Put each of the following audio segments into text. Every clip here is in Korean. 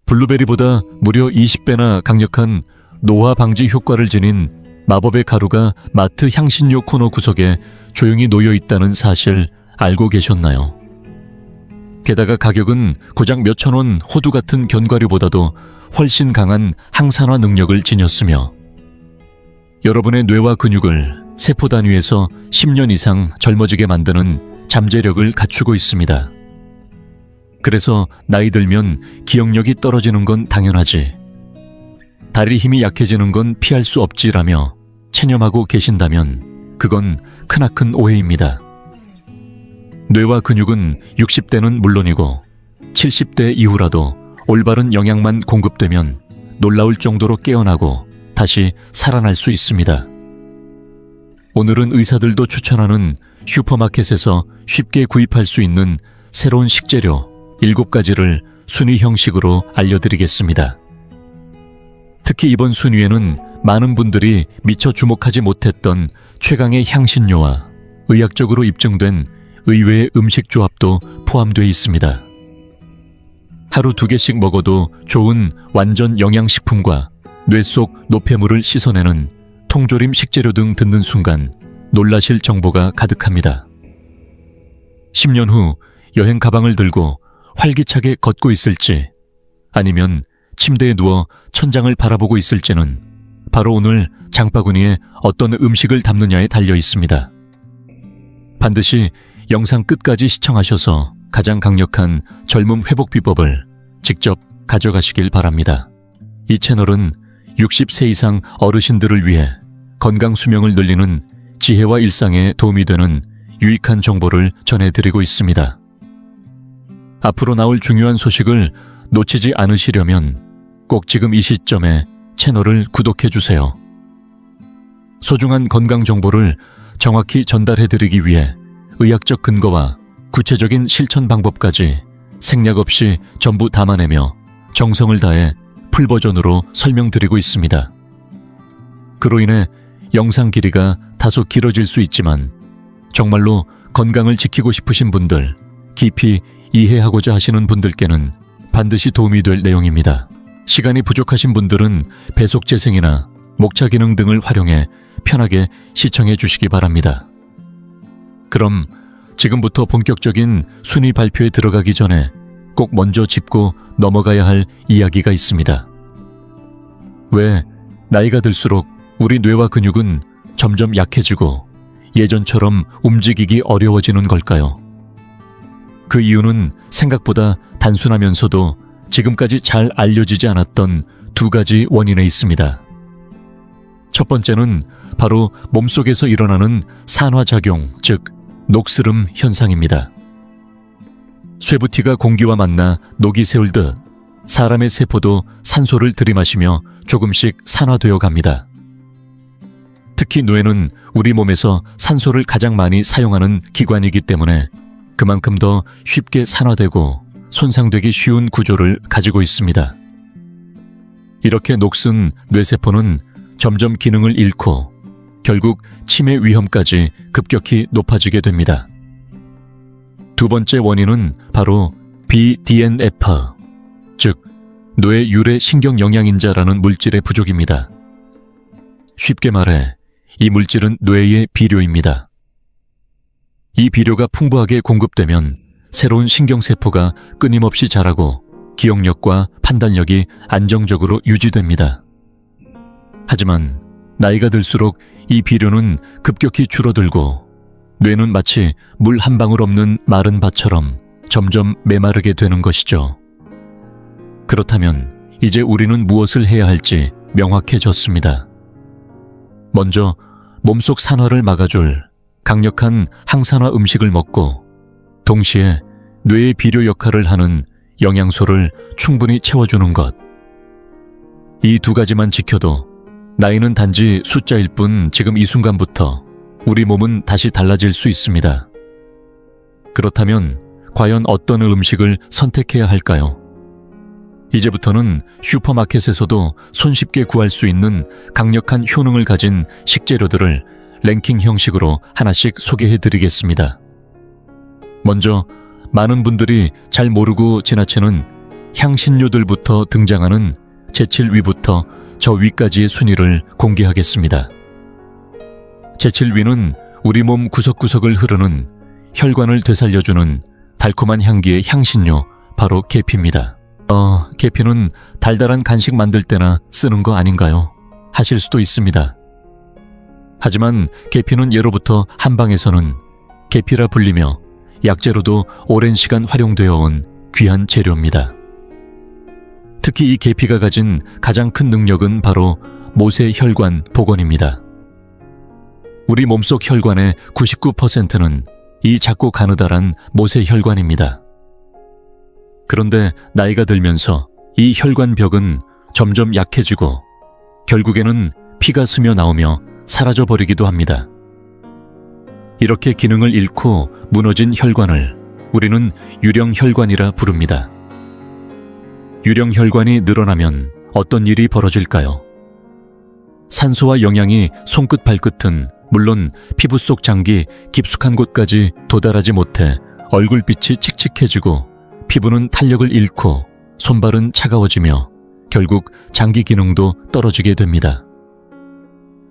블루베리보다 무려 20배나 강력한 노화 방지 효과를 지닌 마법의 가루가 마트 향신료 코너 구석에 조용히 놓여 있다는 사실 알고 계셨나요? 게다가 가격은 고작 몇천 원 호두 같은 견과류보다도 훨씬 강한 항산화 능력을 지녔으며 여러분의 뇌와 근육을 세포 단위에서 10년 이상 젊어지게 만드는 잠재력을 갖추고 있습니다. 그래서 나이 들면 기억력이 떨어지는 건 당연하지. 다리 힘이 약해지는 건 피할 수 없지라며 체념하고 계신다면 그건 크나큰 오해입니다. 뇌와 근육은 60대는 물론이고 70대 이후라도 올바른 영양만 공급되면 놀라울 정도로 깨어나고 다시 살아날 수 있습니다. 오늘은 의사들도 추천하는 슈퍼마켓에서 쉽게 구입할 수 있는 새로운 식재료 7가지를 순위 형식으로 알려드리겠습니다. 특히 이번 순위에는 많은 분들이 미처 주목하지 못했던 최강의 향신료와 의학적으로 입증된 의외의 음식 조합도 포함되어 있습니다. 하루 2개씩 먹어도 좋은 완전 영양식품과 뇌 속 노폐물을 씻어내는 통조림 식재료 등 듣는 순간 놀라실 정보가 가득합니다. 10년 후 여행 가방을 들고 활기차게 걷고 있을지 아니면 침대에 누워 천장을 바라보고 있을지는 바로 오늘 장바구니에 어떤 음식을 담느냐에 달려 있습니다. 반드시 영상 끝까지 시청하셔서 가장 강력한 젊음 회복 비법을 직접 가져가시길 바랍니다. 이 채널은 60세 이상 어르신들을 위해 건강 수명을 늘리는 지혜와 일상에 도움이 되는 유익한 정보를 전해드리고 있습니다. 앞으로 나올 중요한 소식을 놓치지 않으시려면 꼭 지금 이 시점에 채널을 구독해주세요. 소중한 건강 정보를 정확히 전달해드리기 위해 의학적 근거와 구체적인 실천 방법까지 생략 없이 전부 담아내며 정성을 다해 풀버전으로 설명드리고 있습니다. 그로 인해 영상 길이가 다소 길어질 수 있지만 정말로 건강을 지키고 싶으신 분들, 깊이 이해하고자 하시는 분들께는 반드시 도움이 될 내용입니다. 시간이 부족하신 분들은 배속 재생이나 목차 기능 등을 활용해 편하게 시청해 주시기 바랍니다. 그럼 지금부터 본격적인 순위 발표에 들어가기 전에 꼭 먼저 짚고 넘어가야 할 이야기가 있습니다. 왜 나이가 들수록 우리 뇌와 근육은 점점 약해지고 예전처럼 움직이기 어려워지는 걸까요? 그 이유는 생각보다 단순하면서도 지금까지 잘 알려지지 않았던 2가지 원인에 있습니다. 첫 번째는 바로 몸속에서 일어나는 산화작용, 즉 녹스름 현상입니다. 쇠부티가 공기와 만나 녹이 새울듯 사람의 세포도 산소를 들이마시며 조금씩 산화되어 갑니다. 특히 뇌는 우리 몸에서 산소를 가장 많이 사용하는 기관이기 때문에 그만큼 더 쉽게 산화되고 손상되기 쉬운 구조를 가지고 있습니다. 이렇게 녹슨 뇌세포는 점점 기능을 잃고 결국 치매 위험까지 급격히 높아지게 됩니다. 2번째 원인은 바로 BDNF, 즉 뇌 유래 신경 영양인자라는 물질의 부족입니다. 쉽게 말해 이 물질은 뇌의 비료입니다. 이 비료가 풍부하게 공급되면 새로운 신경세포가 끊임없이 자라고 기억력과 판단력이 안정적으로 유지됩니다. 하지만 나이가 들수록 이 비료는 급격히 줄어들고 뇌는 마치 물 한 방울 없는 마른 밭처럼 점점 메마르게 되는 것이죠. 그렇다면 이제 우리는 무엇을 해야 할지 명확해졌습니다. 먼저 몸속 산화를 막아줄 강력한 항산화 음식을 먹고 동시에 뇌의 비료 역할을 하는 영양소를 충분히 채워주는 것. 이 2가지만 지켜도 나이는 단지 숫자일 뿐 지금 이 순간부터 우리 몸은 다시 달라질 수 있습니다. 그렇다면 과연 어떤 음식을 선택해야 할까요? 이제부터는 슈퍼마켓에서도 손쉽게 구할 수 있는 강력한 효능을 가진 식재료들을 랭킹 형식으로 하나씩 소개해드리겠습니다. 먼저 많은 분들이 잘 모르고 지나치는 향신료들부터 등장하는 제칠 위부터 저 위까지의 순위를 공개하겠습니다. 제칠 위는 우리 몸 구석구석을 흐르는 혈관을 되살려주는 달콤한 향기의 향신료, 바로 계피입니다. 계피는 달달한 간식 만들 때나 쓰는 거 아닌가요? 하실 수도 있습니다. 하지만 계피는 예로부터 한방에서는 계피라 불리며 약재로도 오랜 시간 활용되어 온 귀한 재료입니다. 특히 이 계피가 가진 가장 큰 능력은 바로 모세혈관 복원입니다. 우리 몸속 혈관의 99%는 이 작고 가느다란 모세혈관입니다. 그런데 나이가 들면서 이 혈관벽은 점점 약해지고 결국에는 피가 스며 나오며 사라져버리기도 합니다. 이렇게 기능을 잃고 무너진 혈관을 우리는 유령혈관이라 부릅니다. 유령혈관이 늘어나면 어떤 일이 벌어질까요? 산소와 영양이 손끝 발끝은 물론 피부 속 장기 깊숙한 곳까지 도달하지 못해 얼굴빛이 칙칙해지고 피부는 탄력을 잃고 손발은 차가워지며 결국 장기 기능도 떨어지게 됩니다.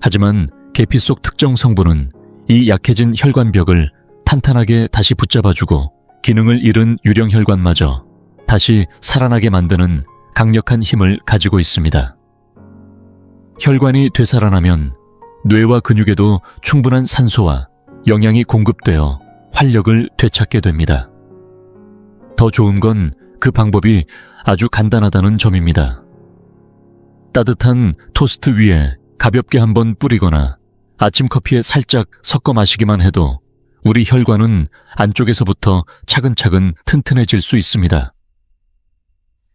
하지만 계피 속 특정 성분은 이 약해진 혈관벽을 탄탄하게 다시 붙잡아주고 기능을 잃은 유령혈관마저 다시 살아나게 만드는 강력한 힘을 가지고 있습니다. 혈관이 되살아나면 뇌와 근육에도 충분한 산소와 영양이 공급되어 활력을 되찾게 됩니다. 더 좋은 건 그 방법이 아주 간단하다는 점입니다. 따뜻한 토스트 위에 가볍게 한번 뿌리거나 아침 커피에 살짝 섞어 마시기만 해도 우리 혈관은 안쪽에서부터 차근차근 튼튼해질 수 있습니다.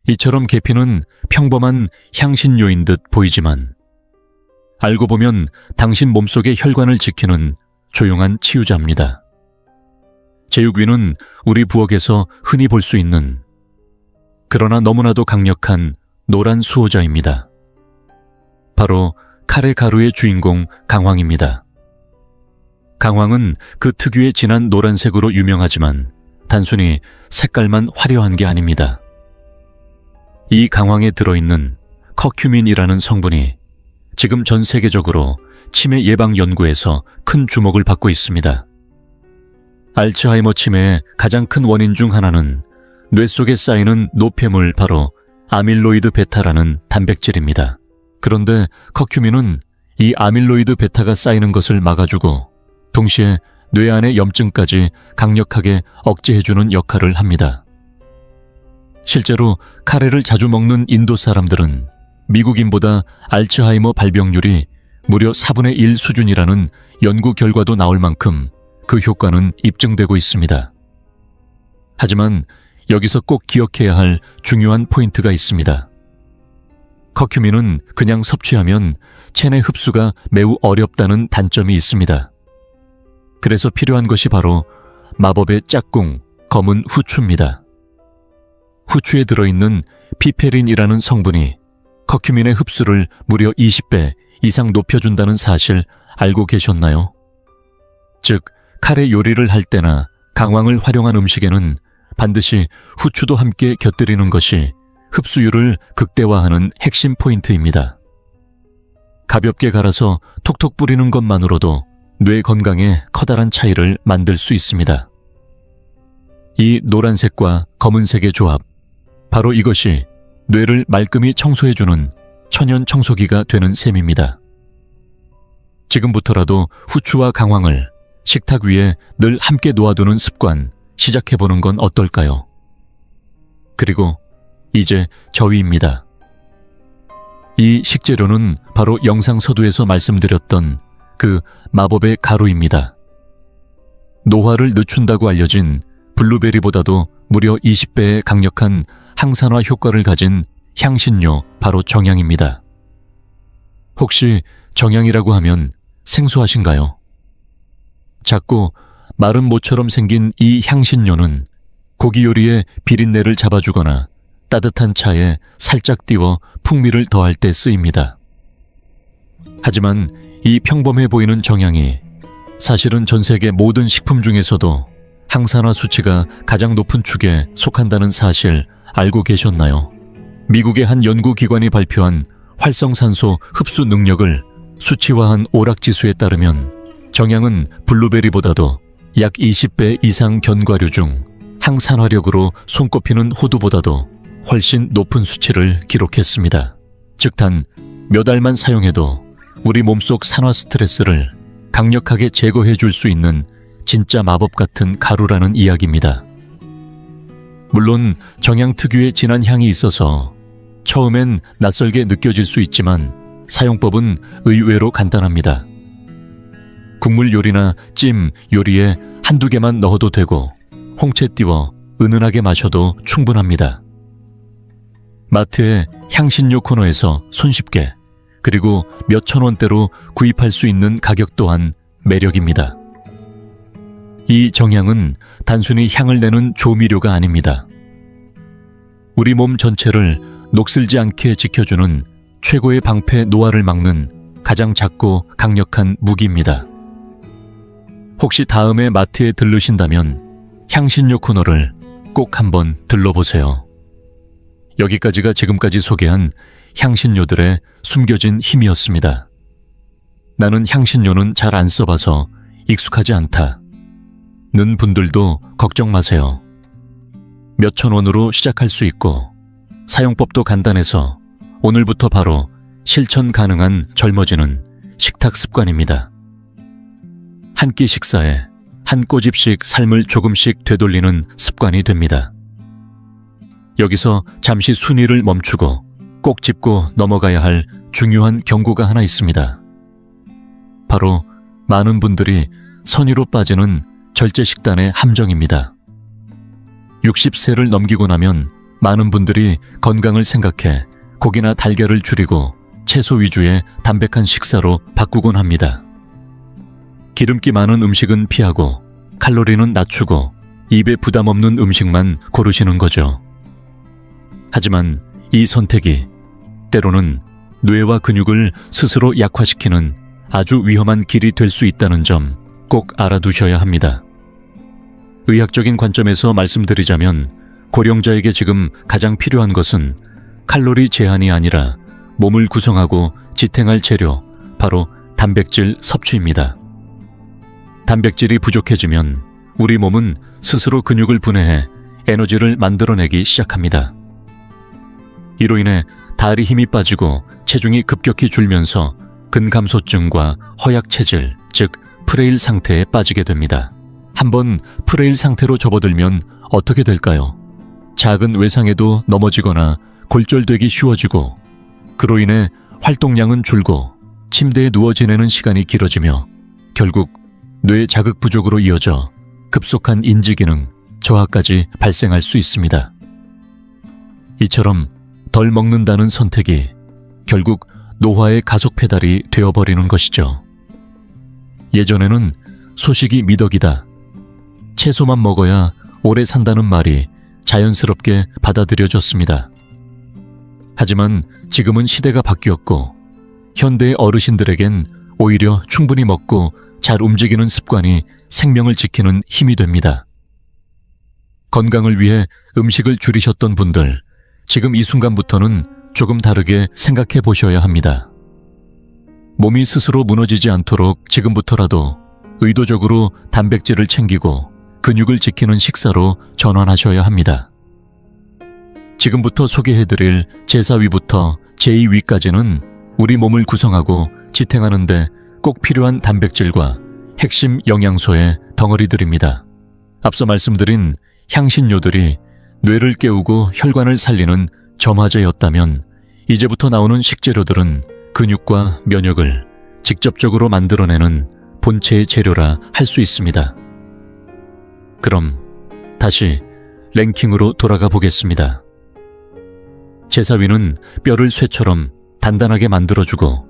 이처럼 계피는 평범한 향신료인 듯 보이지만 알고 보면 당신 몸속의 혈관을 지키는 조용한 치유자입니다. 제육위는 우리 부엌에서 흔히 볼 수 있는 그러나 너무나도 강력한 노란 수호자입니다. 바로 카레 가루의 주인공 강황입니다. 강황은 그 특유의 진한 노란색으로 유명하지만 단순히 색깔만 화려한 게 아닙니다. 이 강황에 들어있는 커큐민이라는 성분이 지금 전 세계적으로 치매 예방 연구에서 큰 주목을 받고 있습니다. 알츠하이머 치매의 가장 큰 원인 중 하나는 뇌 속에 쌓이는 노폐물, 바로 아밀로이드 베타라는 단백질입니다. 그런데 커큐민은 이 아밀로이드 베타가 쌓이는 것을 막아주고 동시에 뇌 안의 염증까지 강력하게 억제해주는 역할을 합니다. 실제로 카레를 자주 먹는 인도 사람들은 미국인보다 알츠하이머 발병률이 무려 4분의 1 수준이라는 연구 결과도 나올 만큼 그 효과는 입증되고 있습니다. 하지만 여기서 꼭 기억해야 할 중요한 포인트가 있습니다. 커큐민은 그냥 섭취하면 체내 흡수가 매우 어렵다는 단점이 있습니다. 그래서 필요한 것이 바로 마법의 짝꿍, 검은 후추입니다. 후추에 들어있는 피페린이라는 성분이 커큐민의 흡수를 무려 20배 이상 높여준다는 사실 알고 계셨나요? 즉, 카레 요리를 할 때나 강황을 활용한 음식에는 반드시 후추도 함께 곁들이는 것이 흡수율을 극대화하는 핵심 포인트입니다. 가볍게 갈아서 톡톡 뿌리는 것만으로도 뇌 건강에 커다란 차이를 만들 수 있습니다. 이 노란색과 검은색의 조합, 바로 이것이 뇌를 말끔히 청소해주는 천연 청소기가 되는 셈입니다. 지금부터라도 후추와 강황을 식탁 위에 늘 함께 놓아두는 습관 시작해보는 건 어떨까요? 그리고 이제 저위입니다. 이 식재료는 바로 영상 서두에서 말씀드렸던 그 마법의 가루입니다. 노화를 늦춘다고 알려진 블루베리보다도 무려 20배의 강력한 항산화 효과를 가진 향신료, 바로 정향입니다. 혹시 정향이라고 하면 생소하신가요? 작고 마른 모처럼 생긴 이 향신료는 고기 요리의 비린내를 잡아주거나 따뜻한 차에 살짝 띄워 풍미를 더할 때 쓰입니다. 하지만 이 평범해 보이는 정향이 사실은 전 세계 모든 식품 중에서도 항산화 수치가 가장 높은 축에 속한다는 사실 알고 계셨나요? 미국의 한 연구기관이 발표한 활성산소 흡수 능력을 수치화한 오락지수에 따르면 정향은 블루베리보다도 약 20배 이상 견과류 중 항산화력으로 손꼽히는 호두보다도 훨씬 높은 수치를 기록했습니다. 즉 단 몇 알만 사용해도 우리 몸속 산화 스트레스를 강력하게 제거해 줄 수 있는 진짜 마법 같은 가루라는 이야기입니다. 물론 정향 특유의 진한 향이 있어서 처음엔 낯설게 느껴질 수 있지만 사용법은 의외로 간단합니다. 국물 요리나 찜 요리에 한두 개만 넣어도 되고 홍채 띄워 은은하게 마셔도 충분합니다. 마트의 향신료 코너에서 손쉽게 그리고 몇천 원대로 구입할 수 있는 가격 또한 매력입니다. 이 정향은 단순히 향을 내는 조미료가 아닙니다. 우리 몸 전체를 녹슬지 않게 지켜주는 최고의 방패 노화를 막는 가장 작고 강력한 무기입니다. 혹시 다음에 마트에 들르신다면 향신료 코너를 꼭 한번 들러보세요. 여기까지가 지금까지 소개한 향신료들의 숨겨진 힘이었습니다. 나는 향신료는 잘 안 써봐서 익숙하지 않다 는 분들도 걱정 마세요. 몇천 원으로 시작할 수 있고 사용법도 간단해서 오늘부터 바로 실천 가능한 젊어지는 식탁 습관입니다. 한 끼 식사에 한 꼬집씩 삶을 조금씩 되돌리는 습관이 됩니다. 여기서 잠시 순위를 멈추고 꼭 짚고 넘어가야 할 중요한 경고가 하나 있습니다. 바로 많은 분들이 선의로 빠지는 절제식단의 함정입니다. 60세를 넘기고 나면 많은 분들이 건강을 생각해 고기나 달걀을 줄이고 채소 위주의 담백한 식사로 바꾸곤 합니다. 기름기 많은 음식은 피하고 칼로리는 낮추고 입에 부담 없는 음식만 고르시는 거죠. 하지만 이 선택이 때로는 뇌와 근육을 스스로 약화시키는 아주 위험한 길이 될 수 있다는 점 꼭 알아두셔야 합니다. 의학적인 관점에서 말씀드리자면 고령자에게 지금 가장 필요한 것은 칼로리 제한이 아니라 몸을 구성하고 지탱할 재료, 바로 단백질 섭취입니다. 단백질이 부족해지면 우리 몸은 스스로 근육을 분해해 에너지를 만들어내기 시작합니다. 이로 인해 다리 힘이 빠지고 체중이 급격히 줄면서 근감소증과 허약체질, 즉 프레일 상태에 빠지게 됩니다. 한번 프레일 상태로 접어들면 어떻게 될까요? 작은 외상에도 넘어지거나 골절되기 쉬워지고 그로 인해 활동량은 줄고 침대에 누워 지내는 시간이 길어지며 결국 뇌 자극 부족으로 이어져 급속한 인지기능 저하까지 발생할 수 있습니다. 이처럼 덜 먹는다는 선택이 결국 노화의 가속 페달이 되어버리는 것이죠. 예전에는 소식이 미덕이다, 채소만 먹어야 오래 산다는 말이 자연스럽게 받아들여졌습니다. 하지만 지금은 시대가 바뀌었고 현대의 어르신들에겐 오히려 충분히 먹고 잘 움직이는 습관이 생명을 지키는 힘이 됩니다. 건강을 위해 음식을 줄이셨던 분들, 지금 이 순간부터는 조금 다르게 생각해 보셔야 합니다. 몸이 스스로 무너지지 않도록 지금부터라도 의도적으로 단백질을 챙기고 근육을 지키는 식사로 전환하셔야 합니다. 지금부터 소개해드릴 제4위부터 제2위까지는 우리 몸을 구성하고 지탱하는 데 꼭 필요한 단백질과 핵심 영양소의 덩어리들입니다. 앞서 말씀드린 향신료들이 뇌를 깨우고 혈관을 살리는 점화제였다면 이제부터 나오는 식재료들은 근육과 면역을 직접적으로 만들어내는 본체의 재료라 할 수 있습니다. 그럼 다시 랭킹으로 돌아가 보겠습니다. 제4위는 뼈를 쇠처럼 단단하게 만들어주고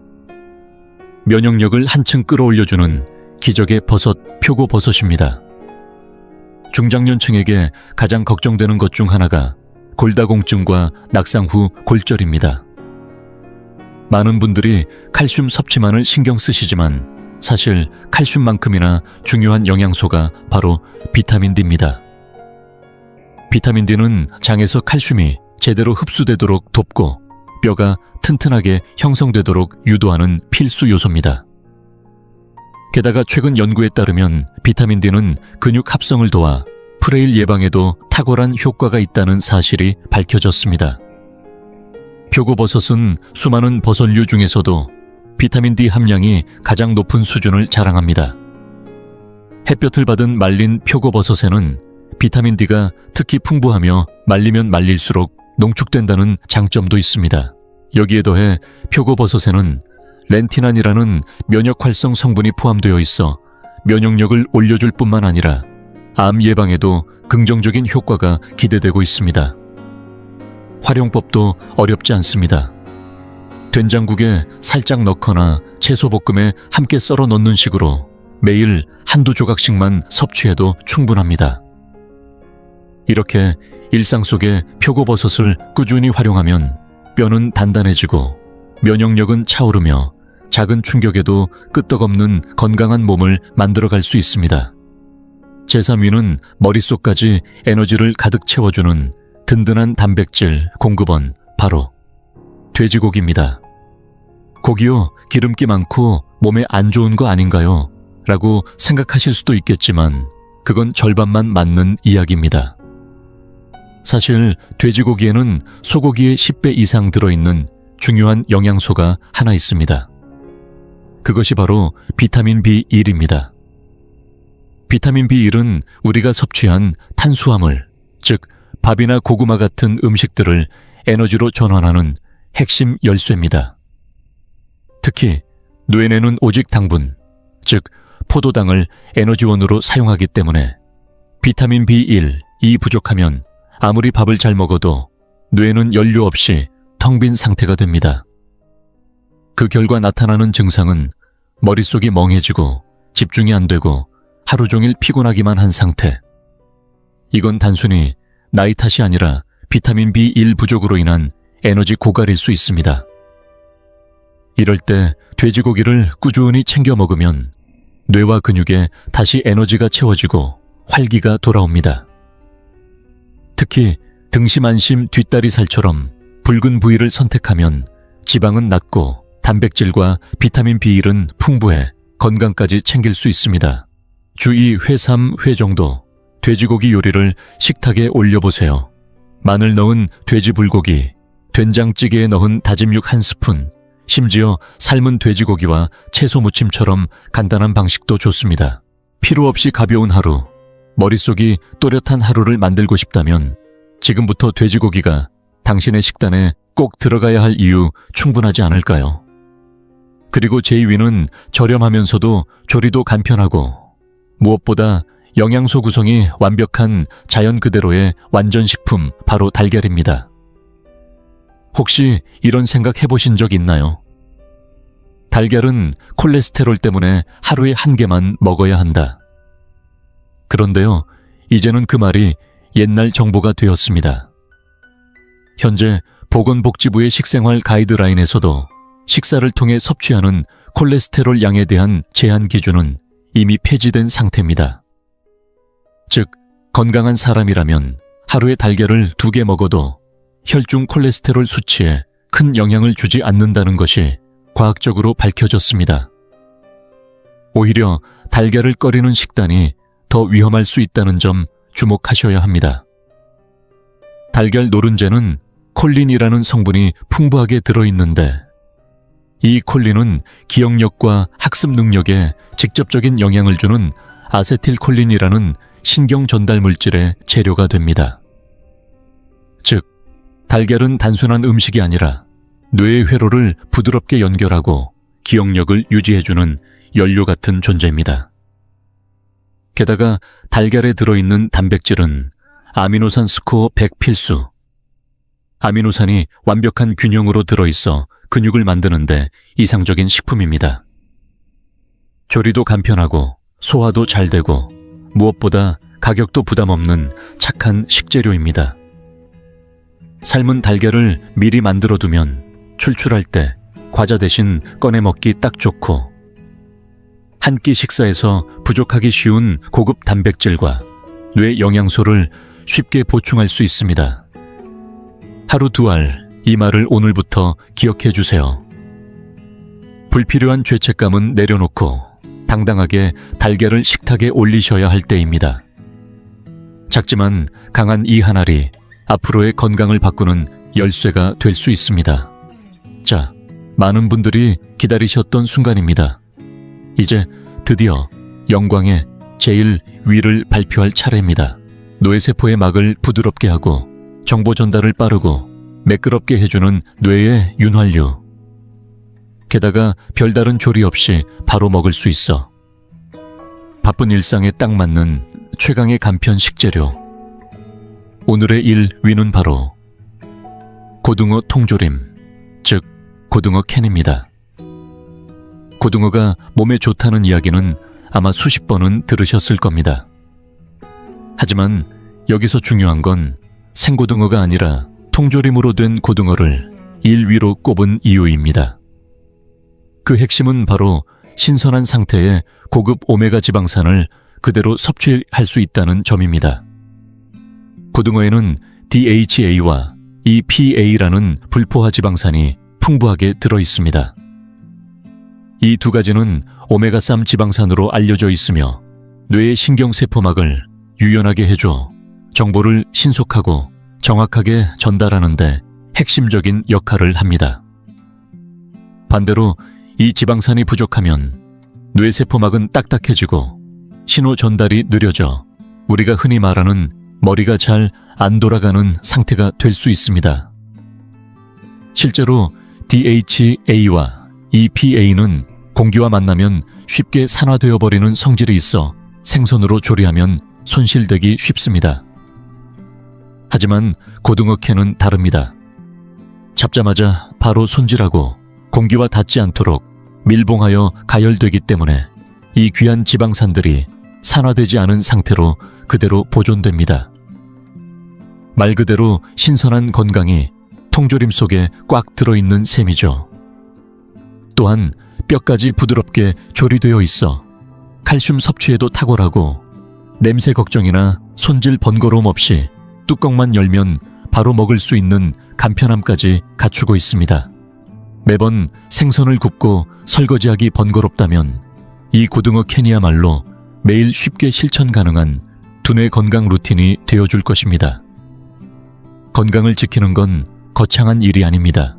면역력을 한층 끌어올려주는 기적의 버섯, 표고버섯입니다. 중장년층에게 가장 걱정되는 것 중 하나가 골다공증과 낙상 후 골절입니다. 많은 분들이 칼슘 섭취만을 신경 쓰시지만 사실 칼슘만큼이나 중요한 영양소가 바로 비타민 D입니다. 비타민 D는 장에서 칼슘이 제대로 흡수되도록 돕고 뼈가 튼튼하게 형성되도록 유도하는 필수 요소입니다. 게다가 최근 연구에 따르면 비타민 D는 근육 합성을 도와 프레일 예방에도 탁월한 효과가 있다는 사실이 밝혀졌습니다. 표고버섯은 수많은 버섯류 중에서도 비타민 D 함량이 가장 높은 수준을 자랑합니다. 햇볕을 받은 말린 표고버섯에는 비타민 D가 특히 풍부하며 말리면 말릴수록 농축된다는 장점도 있습니다. 여기에 더해 표고버섯에는 렌티난이라는 면역 활성 성분이 포함되어 있어 면역력을 올려줄 뿐만 아니라 암 예방에도 긍정적인 효과가 기대되고 있습니다. 활용법도 어렵지 않습니다. 된장국에 살짝 넣거나 채소볶음에 함께 썰어 넣는 식으로 매일 한두 조각씩만 섭취해도 충분합니다. 이렇게 일상 속에 표고버섯을 꾸준히 활용하면 뼈는 단단해지고 면역력은 차오르며 작은 충격에도 끄떡없는 건강한 몸을 만들어갈 수 있습니다. 제3위는 머릿속까지 에너지를 가득 채워주는 든든한 단백질 공급원, 바로 돼지고기입니다. 고기요, 기름기 많고 몸에 안 좋은 거 아닌가요? 라고 생각하실 수도 있겠지만 그건 절반만 맞는 이야기입니다. 사실 돼지고기에는 소고기의 10배 이상 들어있는 중요한 영양소가 하나 있습니다. 그것이 바로 비타민 B1입니다. 비타민 B1은 우리가 섭취한 탄수화물, 즉 밥이나 고구마 같은 음식들을 에너지로 전환하는 핵심 열쇠입니다. 특히 뇌내는 오직 당분, 즉 포도당을 에너지원으로 사용하기 때문에 비타민 B1이 부족하면 아무리 밥을 잘 먹어도 뇌는 연료 없이 텅 빈 상태가 됩니다. 그 결과 나타나는 증상은 머릿속이 멍해지고 집중이 안 되고 하루 종일 피곤하기만 한 상태. 이건 단순히 나이 탓이 아니라 비타민 B1 부족으로 인한 에너지 고갈일 수 있습니다. 이럴 때 돼지고기를 꾸준히 챙겨 먹으면 뇌와 근육에 다시 에너지가 채워지고 활기가 돌아옵니다. 특히 등심, 안심, 뒷다리 살처럼 붉은 부위를 선택하면 지방은 낮고 단백질과 비타민 B1은 풍부해 건강까지 챙길 수 있습니다. 주 2회, 3회 정도 돼지고기 요리를 식탁에 올려보세요. 마늘 넣은 돼지 불고기, 된장찌개에 넣은 다진 육 1스푼, 심지어 삶은 돼지고기와 채소 무침처럼 간단한 방식도 좋습니다. 피로 없이 가벼운 하루, 머릿속이 또렷한 하루를 만들고 싶다면 지금부터 돼지고기가 당신의 식단에 꼭 들어가야 할 이유 충분하지 않을까요? 그리고 제2위는 저렴하면서도 조리도 간편하고 무엇보다 영양소 구성이 완벽한 자연 그대로의 완전식품, 바로 달걀입니다. 혹시 이런 생각 해보신 적 있나요? 달걀은 콜레스테롤 때문에 하루에 1개만 먹어야 한다. 그런데요, 이제는 그 말이 옛날 정보가 되었습니다. 현재 보건복지부의 식생활 가이드라인에서도 식사를 통해 섭취하는 콜레스테롤 양에 대한 제한 기준은 이미 폐지된 상태입니다. 즉, 건강한 사람이라면 하루에 달걀을 2개 먹어도 혈중 콜레스테롤 수치에 큰 영향을 주지 않는다는 것이 과학적으로 밝혀졌습니다. 오히려 달걀을 꺼리는 식단이 더 위험할 수 있다는 점 주목하셔야 합니다. 달걀 노른자는 콜린이라는 성분이 풍부하게 들어있는데 이 콜린은 기억력과 학습 능력에 직접적인 영향을 주는 아세틸콜린이라는 신경 전달 물질의 재료가 됩니다. 즉, 달걀은 단순한 음식이 아니라 뇌의 회로를 부드럽게 연결하고 기억력을 유지해주는 연료 같은 존재입니다. 게다가 달걀에 들어있는 단백질은 아미노산 스코어 100 필수. 아미노산이 완벽한 균형으로 들어있어 근육을 만드는데 이상적인 식품입니다. 조리도 간편하고 소화도 잘 되고 무엇보다 가격도 부담 없는 착한 식재료입니다. 삶은 달걀을 미리 만들어두면 출출할 때 과자 대신 꺼내 먹기 딱 좋고, 한 끼 식사에서 부족하기 쉬운 고급 단백질과 뇌 영양소를 쉽게 보충할 수 있습니다. 하루 2알, 이 말을 오늘부터 기억해 주세요. 불필요한 죄책감은 내려놓고 당당하게 달걀을 식탁에 올리셔야 할 때입니다. 작지만 강한 이 한 알이 앞으로의 건강을 바꾸는 열쇠가 될 수 있습니다. 자, 많은 분들이 기다리셨던 순간입니다. 이제 드디어 영광의 제일 위를 발표할 차례입니다. 뇌세포의 막을 부드럽게 하고 정보 전달을 빠르고 매끄럽게 해주는 뇌의 윤활유. 게다가 별다른 조리 없이 바로 먹을 수 있어. 바쁜 일상에 딱 맞는 최강의 간편 식재료. 오늘의 일 위는 바로 고등어 통조림, 즉 고등어 캔입니다. 고등어가 몸에 좋다는 이야기는 아마 수십 번은 들으셨을 겁니다. 하지만 여기서 중요한 건 생고등어가 아니라 통조림으로 된 고등어를 1위로 꼽은 이유입니다. 그 핵심은 바로 신선한 상태의 고급 오메가 지방산을 그대로 섭취할 수 있다는 점입니다. 고등어에는 DHA와 EPA라는 불포화 지방산이 풍부하게 들어있습니다. 이 두 가지는 오메가3 지방산으로 알려져 있으며 뇌의 신경세포막을 유연하게 해줘 정보를 신속하고 정확하게 전달하는 데 핵심적인 역할을 합니다. 반대로 이 지방산이 부족하면 뇌세포막은 딱딱해지고 신호 전달이 느려져 우리가 흔히 말하는 머리가 잘 안 돌아가는 상태가 될 수 있습니다. 실제로 DHA와 EPA는 공기와 만나면 쉽게 산화되어 버리는 성질이 있어 생선으로 조리하면 손실되기 쉽습니다. 하지만 고등어 캔은 다릅니다. 잡자마자 바로 손질하고 공기와 닿지 않도록 밀봉하여 가열되기 때문에 이 귀한 지방산들이 산화되지 않은 상태로 그대로 보존됩니다. 말 그대로 신선한 건강이 통조림 속에 꽉 들어있는 셈이죠. 또한 뼈까지 부드럽게 조리되어 있어 칼슘 섭취에도 탁월하고 냄새 걱정이나 손질 번거로움 없이 뚜껑만 열면 바로 먹을 수 있는 간편함까지 갖추고 있습니다. 매번 생선을 굽고 설거지하기 번거롭다면 이 고등어 캔이야말로 매일 쉽게 실천 가능한 두뇌 건강 루틴이 되어줄 것입니다. 건강을 지키는 건 거창한 일이 아닙니다.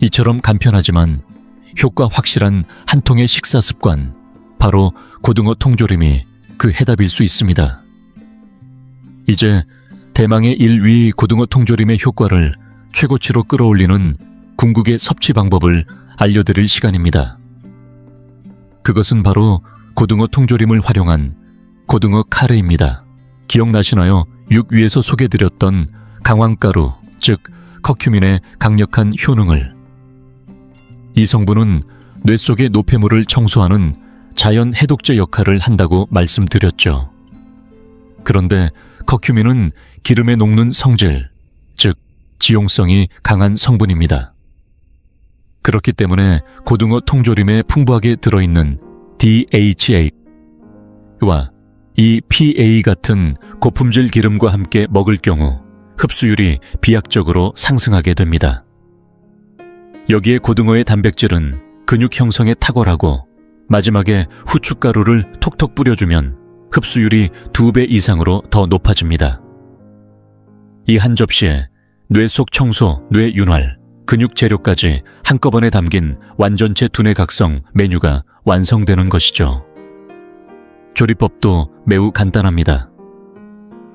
이처럼 간편하지만 효과 확실한 한 통의 식사 습관, 바로 고등어 통조림이 그 해답일 수 있습니다. 이제 대망의 1위 고등어 통조림의 효과를 최고치로 끌어올리는 궁극의 섭취 방법을 알려드릴 시간입니다. 그것은 바로 고등어 통조림을 활용한 고등어 카레입니다. 기억나시나요? 6위에서 소개드렸던 강황가루, 즉 커큐민의 강력한 효능을. 이 성분은 뇌 속의 노폐물을 청소하는 자연 해독제 역할을 한다고 말씀드렸죠. 그런데 커큐민은 기름에 녹는 성질, 즉 지용성이 강한 성분입니다. 그렇기 때문에 고등어 통조림에 풍부하게 들어있는 DHA와 EPA 같은 고품질 기름과 함께 먹을 경우 흡수율이 비약적으로 상승하게 됩니다. 여기에 고등어의 단백질은 근육 형성에 탁월하고 마지막에 후춧가루를 톡톡 뿌려주면 흡수율이 2배 이상으로 더 높아집니다. 이 한 접시에 뇌 속 청소, 뇌 윤활, 근육 재료까지 한꺼번에 담긴 완전체 두뇌 각성 메뉴가 완성되는 것이죠. 조리법도 매우 간단합니다.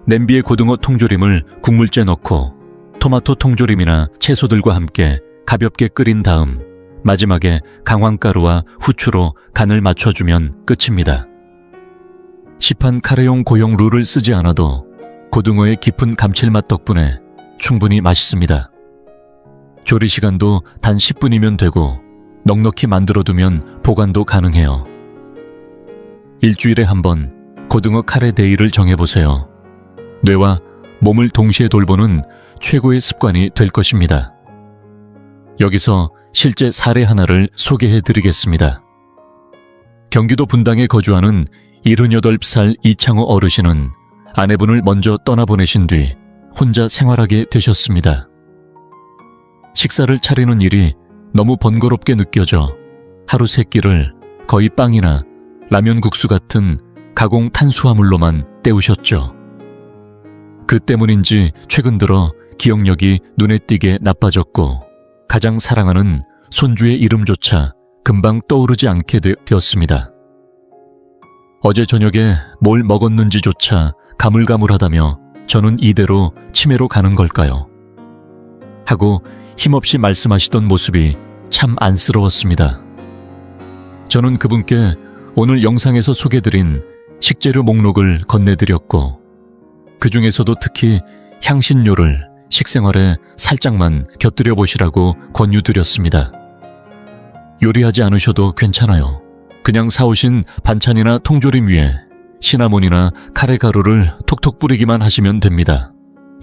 냄비에 고등어 통조림을 국물째 넣고 토마토 통조림이나 채소들과 함께 가볍게 끓인 다음 마지막에 강황가루와 후추로 간을 맞춰주면 끝입니다. 시판 카레용 고용 룰을 쓰지 않아도 고등어의 깊은 감칠맛 덕분에 충분히 맛있습니다. 조리 시간도 단 10분이면 되고 넉넉히 만들어두면 보관도 가능해요. 일주일에 한 번 고등어 카레 데이를 정해보세요. 뇌와 몸을 동시에 돌보는 최고의 습관이 될 것입니다. 여기서 실제 사례 하나를 소개해드리겠습니다. 경기도 분당에 거주하는 78살 이창호 어르신은 아내분을 먼저 떠나보내신 뒤 혼자 생활하게 되셨습니다. 식사를 차리는 일이 너무 번거롭게 느껴져 하루 세 끼를 거의 빵이나 라면 국수 같은 가공 탄수화물로만 때우셨죠. 그 때문인지 최근 들어 기억력이 눈에 띄게 나빠졌고 가장 사랑하는 손주의 이름조차 금방 떠오르지 않게 되었습니다. 어제 저녁에 뭘 먹었는지조차 가물가물하다며 저는 이대로 치매로 가는 걸까요? 하고 힘없이 말씀하시던 모습이 참 안쓰러웠습니다. 저는 그분께 오늘 영상에서 소개드린 식재료 목록을 건네드렸고 그 중에서도 특히 향신료를 식생활에 살짝만 곁들여 보시라고 권유드렸습니다. 요리하지 않으셔도 괜찮아요. 그냥 사오신 반찬이나 통조림 위에 시나몬이나 카레 가루를 톡톡 뿌리기만 하시면 됩니다.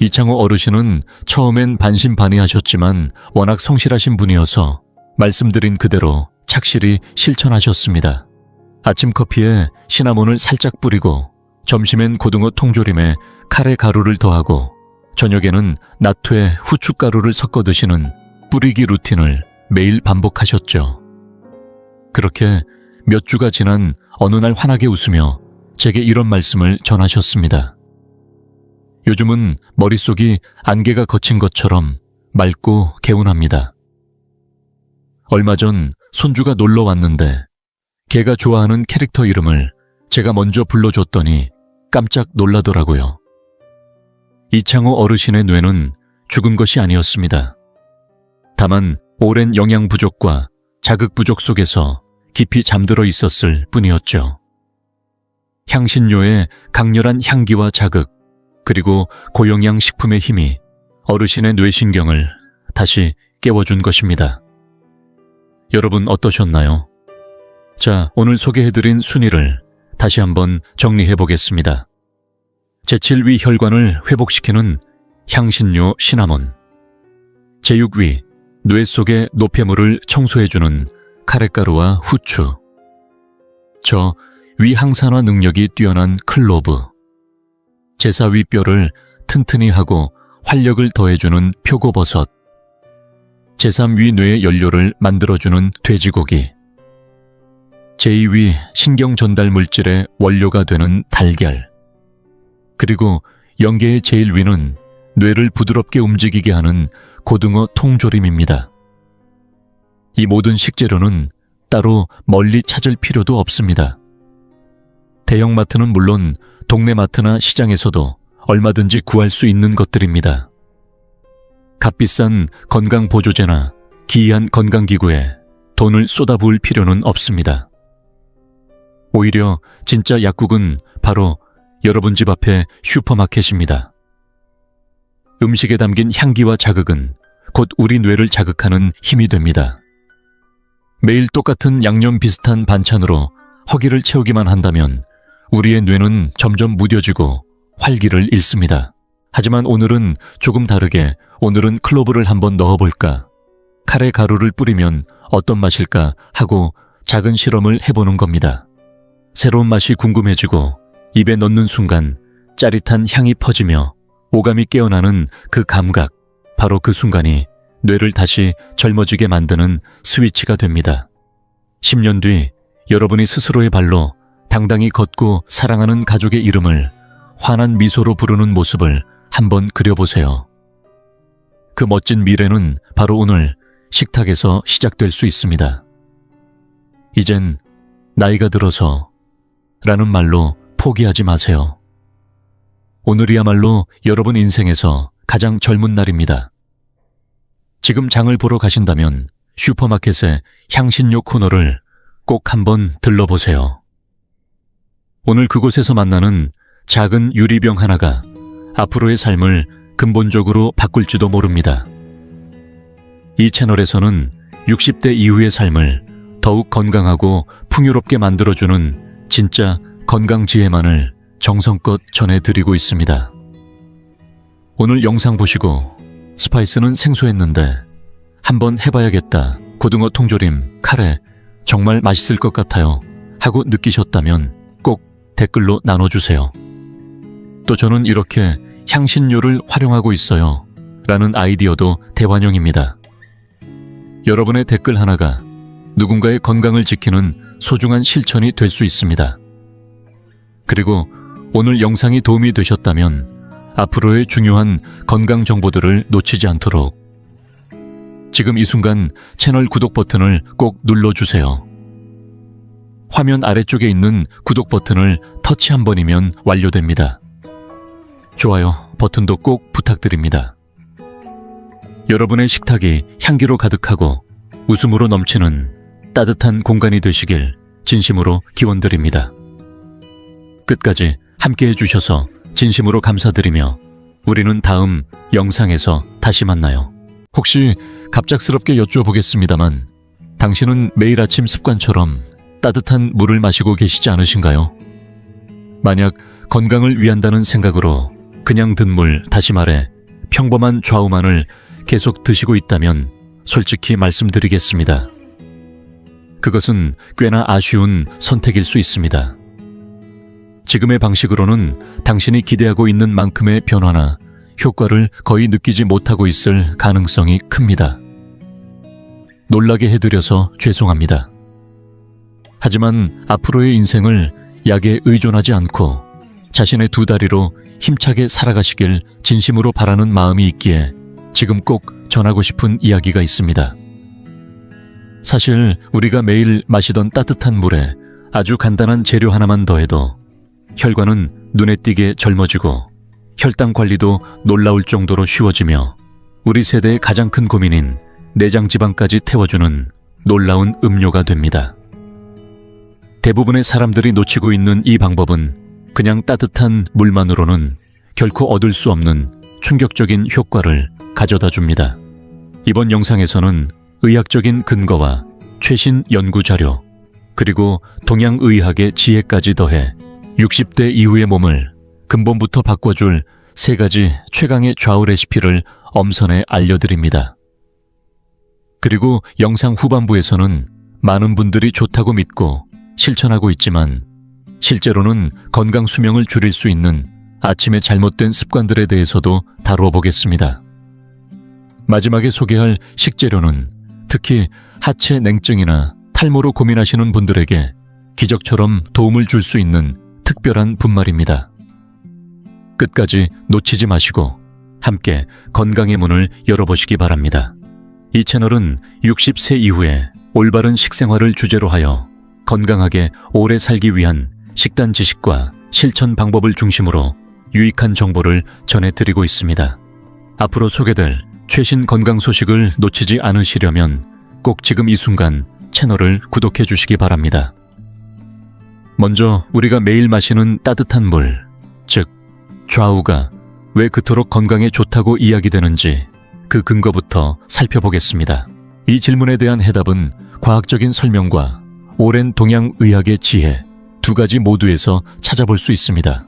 이창호 어르신은 처음엔 반신반의하셨지만 워낙 성실하신 분이어서 말씀드린 그대로 착실히 실천하셨습니다. 아침 커피에 시나몬을 살짝 뿌리고 점심엔 고등어 통조림에 카레 가루를 더하고 저녁에는 나트에 후춧가루를 섞어 드시는 뿌리기 루틴을 매일 반복하셨죠. 그렇게 몇 주가 지난 어느 날 환하게 웃으며 제게 이런 말씀을 전하셨습니다. 요즘은 머릿속이 안개가 걷힌 것처럼 맑고 개운합니다. 얼마 전 손주가 놀러 왔는데 걔가 좋아하는 캐릭터 이름을 제가 먼저 불러줬더니 깜짝 놀라더라고요. 이창호 어르신의 뇌는 죽은 것이 아니었습니다. 다만 오랜 영양 부족과 자극 부족 속에서 깊이 잠들어 있었을 뿐이었죠. 향신료의 강렬한 향기와 자극, 그리고 고영양 식품의 힘이 어르신의 뇌신경을 다시 깨워준 것입니다. 여러분 어떠셨나요? 자, 오늘 소개해드린 순위를 다시 한번 정리해보겠습니다. 제7위 혈관을 회복시키는 향신료 시나몬, 제6위 뇌 속의 노폐물을 청소해주는 카레가루와 후추, 저 위 항산화 능력이 뛰어난 클로브, 제4위 뼈를 튼튼히 하고 활력을 더해주는 표고버섯, 제3위 뇌의 연료를 만들어주는 돼지고기, 제2위 신경 전달 물질의 원료가 되는 달걀, 그리고 영계의 제일 위는 뇌를 부드럽게 움직이게 하는 고등어 통조림입니다. 이 모든 식재료는 따로 멀리 찾을 필요도 없습니다. 대형마트는 물론 동네 마트나 시장에서도 얼마든지 구할 수 있는 것들입니다. 값비싼 건강보조제나 기이한 건강기구에 돈을 쏟아부을 필요는 없습니다. 오히려 진짜 약국은 바로 여러분 집 앞에 슈퍼마켓입니다. 음식에 담긴 향기와 자극은 곧 우리 뇌를 자극하는 힘이 됩니다. 매일 똑같은 양념 비슷한 반찬으로 허기를 채우기만 한다면 우리의 뇌는 점점 무뎌지고 활기를 잃습니다. 하지만 오늘은 조금 다르게 오늘은 클로브를 한번 넣어볼까? 카레 가루를 뿌리면 어떤 맛일까? 하고 작은 실험을 해보는 겁니다. 새로운 맛이 궁금해지고 입에 넣는 순간 짜릿한 향이 퍼지며 오감이 깨어나는 그 감각, 바로 그 순간이 뇌를 다시 젊어지게 만드는 스위치가 됩니다. 10년 뒤 여러분이 스스로의 발로 당당히 걷고 사랑하는 가족의 이름을 환한 미소로 부르는 모습을 한번 그려보세요. 그 멋진 미래는 바로 오늘 식탁에서 시작될 수 있습니다. 이젠 나이가 들어서 라는 말로 포기하지 마세요. 오늘이야말로 여러분 인생에서 가장 젊은 날입니다. 지금 장을 보러 가신다면 슈퍼마켓의 향신료 코너를 꼭 한번 들러보세요. 오늘 그곳에서 만나는 작은 유리병 하나가 앞으로의 삶을 근본적으로 바꿀지도 모릅니다. 이 채널에서는 60대 이후의 삶을 더욱 건강하고 풍요롭게 만들어주는 진짜 건강지혜만을 정성껏 전해드리고 있습니다. 오늘 영상 보시고 스파이스는 생소했는데 한번 해봐야겠다, 고등어 통조림, 카레 정말 맛있을 것 같아요 하고 느끼셨다면 꼭 댓글로 나눠주세요. 또 저는 이렇게 향신료를 활용하고 있어요. 라는 아이디어도 대환영입니다. 여러분의 댓글 하나가 누군가의 건강을 지키는 소중한 실천이 될 수 있습니다. 그리고 오늘 영상이 도움이 되셨다면 앞으로의 중요한 건강 정보들을 놓치지 않도록 지금 이 순간 채널 구독 버튼을 꼭 눌러주세요. 화면 아래쪽에 있는 구독 버튼을 터치 한 번이면 완료됩니다. 좋아요 버튼도 꼭 부탁드립니다. 여러분의 식탁이 향기로 가득하고 웃음으로 넘치는 따뜻한 공간이 되시길 진심으로 기원드립니다. 끝까지 함께 해주셔서 진심으로 감사드리며 우리는 다음 영상에서 다시 만나요. 혹시 갑작스럽게 여쭤보겠습니다만 당신은 매일 아침 습관처럼 따뜻한 물을 마시고 계시지 않으신가요? 만약 건강을 위한다는 생각으로 그냥 든 물, 다시 말해 평범한 좌우만을 계속 드시고 있다면 솔직히 말씀드리겠습니다. 그것은 꽤나 아쉬운 선택일 수 있습니다. 지금의 방식으로는 당신이 기대하고 있는 만큼의 변화나 효과를 거의 느끼지 못하고 있을 가능성이 큽니다. 놀라게 해드려서 죄송합니다. 하지만 앞으로의 인생을 약에 의존하지 않고 자신의 두 다리로 힘차게 살아가시길 진심으로 바라는 마음이 있기에 지금 꼭 전하고 싶은 이야기가 있습니다. 사실 우리가 매일 마시던 따뜻한 물에 아주 간단한 재료 하나만 더해도 혈관은 눈에 띄게 젊어지고 혈당 관리도 놀라울 정도로 쉬워지며 우리 세대의 가장 큰 고민인 내장 지방까지 태워주는 놀라운 음료가 됩니다. 대부분의 사람들이 놓치고 있는 이 방법은 그냥 따뜻한 물만으로는 결코 얻을 수 없는 충격적인 효과를 가져다 줍니다. 이번 영상에서는 의학적인 근거와 최신 연구 자료, 그리고 동양의학의 지혜까지 더해 60대 이후의 몸을 근본부터 바꿔줄 3가지 최강의 좌우 레시피를 엄선해 알려드립니다. 그리고 영상 후반부에서는 많은 분들이 좋다고 믿고 실천하고 있지만 실제로는 건강 수명을 줄일 수 있는 아침의 잘못된 습관들에 대해서도 다루어 보겠습니다. 마지막에 소개할 식재료는 특히 하체 냉증이나 탈모로 고민하시는 분들에게 기적처럼 도움을 줄 수 있는 특별한 분말입니다. 끝까지 놓치지 마시고 함께 건강의 문을 열어보시기 바랍니다. 이 채널은 60세 이후에 올바른 식생활을 주제로 하여 건강하게 오래 살기 위한 식단 지식과 실천 방법을 중심으로 유익한 정보를 전해드리고 있습니다. 앞으로 소개될 최신 건강 소식을 놓치지 않으시려면 꼭 지금 이 순간 채널을 구독해 주시기 바랍니다. 먼저 우리가 매일 마시는 따뜻한 물, 즉 좌우가 왜 그토록 건강에 좋다고 이야기되는지 그 근거부터 살펴보겠습니다. 이 질문에 대한 해답은 과학적인 설명과 오랜 동양의학의 지혜 2가지 모두에서 찾아볼 수 있습니다.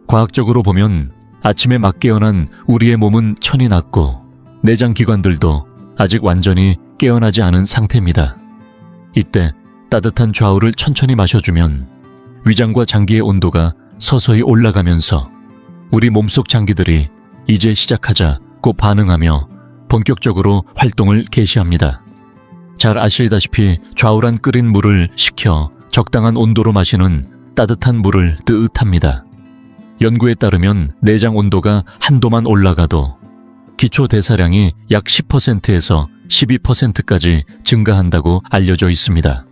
과학적으로 보면 아침에 막 깨어난 우리의 몸은 천이 낮고 내장기관들도 아직 완전히 깨어나지 않은 상태입니다. 이때 따뜻한 좌우를 천천히 마셔주면 위장과 장기의 온도가 서서히 올라가면서 우리 몸속 장기들이 이제 시작하자 고 반응하며 본격적으로 활동을 개시합니다. 잘 아시다시피 좌우란 끓인 물을 식혀 적당한 온도로 마시는 따뜻한 물을 뜨뜻합니다. 연구에 따르면 내장 온도가 한도만 올라가도 기초 대사량이 약 10%에서 12%까지 증가한다고 알려져 있습니다.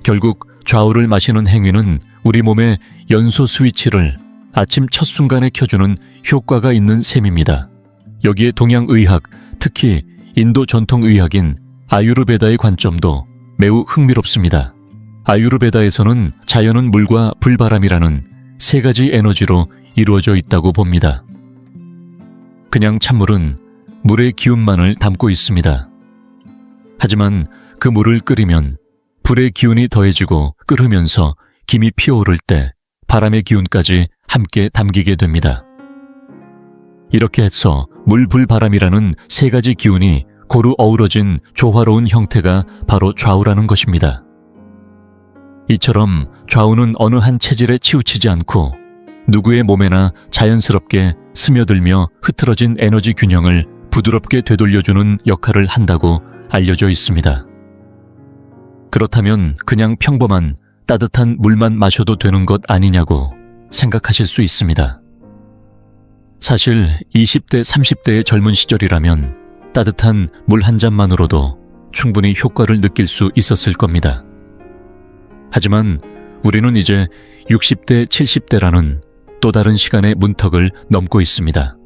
결국 좌우를 마시는 행위는 우리 몸의 연소 스위치를 아침 첫 순간에 켜주는 효과가 있는 셈입니다. 여기에 동양의학, 특히 인도 전통의학인 아유르베다의 관점도 매우 흥미롭습니다. 아유르베다에서는 자연은 물과 불바람이라는 3가지 에너지로 이루어져 있다고 봅니다. 그냥 찬물은 물의 기운만을 담고 있습니다. 하지만 그 물을 끓이면 불의 기운이 더해지고 끓으면서 김이 피어오를 때 바람의 기운까지 함께 담기게 됩니다. 이렇게 해서 물, 불, 바람이라는 3가지 기운이 고루 어우러진 조화로운 형태가 바로 좌우라는 것입니다. 이처럼 좌우는 어느 한 체질에 치우치지 않고 누구의 몸에나 자연스럽게 스며들며 흐트러진 에너지 균형을 부드럽게 되돌려주는 역할을 한다고 알려져 있습니다. 그렇다면 그냥 평범한 따뜻한 물만 마셔도 되는 것 아니냐고 생각하실 수 있습니다. 사실 20대, 30대의 젊은 시절이라면 따뜻한 물 한 잔만으로도 충분히 효과를 느낄 수 있었을 겁니다. 하지만 우리는 이제 60대, 70대라는 또 다른 시간의 문턱을 넘고 있습니다.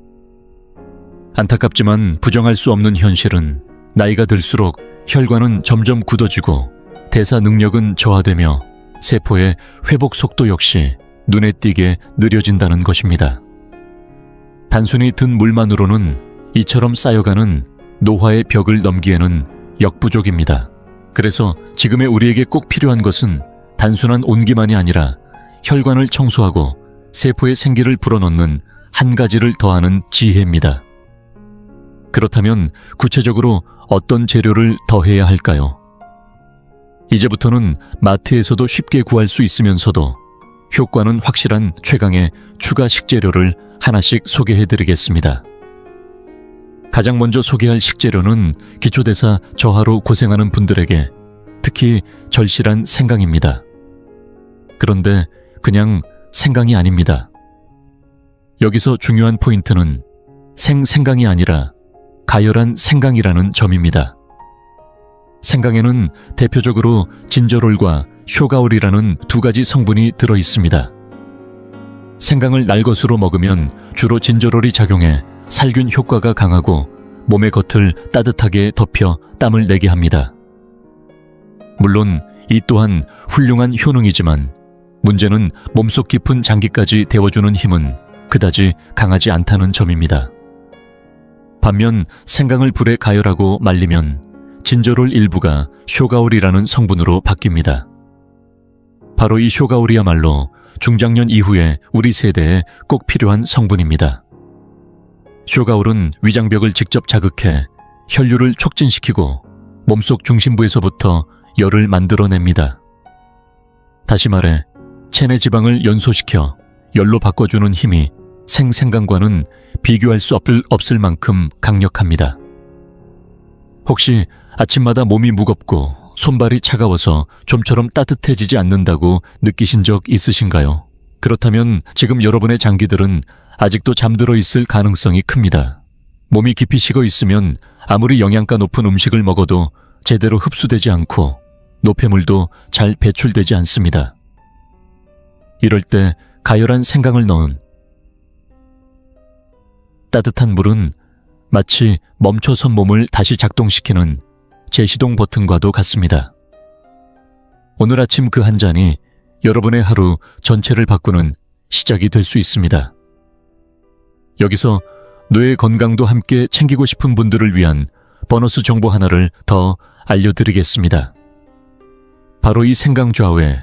안타깝지만 부정할 수 없는 현실은 나이가 들수록 혈관은 점점 굳어지고 대사 능력은 저하되며 세포의 회복 속도 역시 눈에 띄게 느려진다는 것입니다. 단순히 든 물만으로는 이처럼 쌓여가는 노화의 벽을 넘기에는 역부족입니다. 그래서 지금의 우리에게 꼭 필요한 것은 단순한 온기만이 아니라 혈관을 청소하고 세포의 생기를 불어넣는 한 가지를 더하는 지혜입니다. 그렇다면 구체적으로 어떤 재료를 더해야 할까요? 이제부터는 마트에서도 쉽게 구할 수 있으면서도 효과는 확실한 최강의 추가 식재료를 하나씩 소개해드리겠습니다. 가장 먼저 소개할 식재료는 기초대사 저하로 고생하는 분들에게 특히 절실한 생강입니다. 그런데 그냥 생강이 아닙니다. 여기서 중요한 포인트는 생강이 아니라 가열한 생강이라는 점입니다. 생강에는 대표적으로 진저롤과 쇼가올이라는 두 가지 성분이 들어 있습니다. 생강을 날것으로 먹으면 주로 진저롤이 작용해 살균 효과가 강하고 몸의 겉을 따뜻하게 덮여 땀을 내게 합니다. 물론 이 또한 훌륭한 효능이지만 문제는 몸속 깊은 장기까지 데워주는 힘은 그다지 강하지 않다는 점입니다. 반면 생강을 불에 가열하고 말리면 진저롤 일부가 쇼가올이라는 성분으로 바뀝니다. 바로 이 쇼가올이야말로 중장년 이후에 우리 세대에 꼭 필요한 성분입니다. 쇼가올은 위장벽을 직접 자극해 혈류를 촉진시키고 몸속 중심부에서부터 열을 만들어냅니다. 다시 말해 체내 지방을 연소시켜 열로 바꿔주는 힘이 생강과는 비교할 수 없을 만큼 강력합니다. 혹시 아침마다 몸이 무겁고 손발이 차가워서 좀처럼 따뜻해지지 않는다고 느끼신 적 있으신가요? 그렇다면 지금 여러분의 장기들은 아직도 잠들어 있을 가능성이 큽니다. 몸이 깊이 식어 있으면 아무리 영양가 높은 음식을 먹어도 제대로 흡수되지 않고 노폐물도 잘 배출되지 않습니다. 이럴 때 가열한 생강을 넣은 따뜻한 물은 마치 멈춰선 몸을 다시 작동시키는 제시동 버튼과도 같습니다. 오늘 아침 그 한 잔이 여러분의 하루 전체를 바꾸는 시작이 될 수 있습니다. 여기서 뇌의 건강도 함께 챙기고 싶은 분들을 위한 보너스 정보 하나를 더 알려드리겠습니다. 바로 이 생강좌우에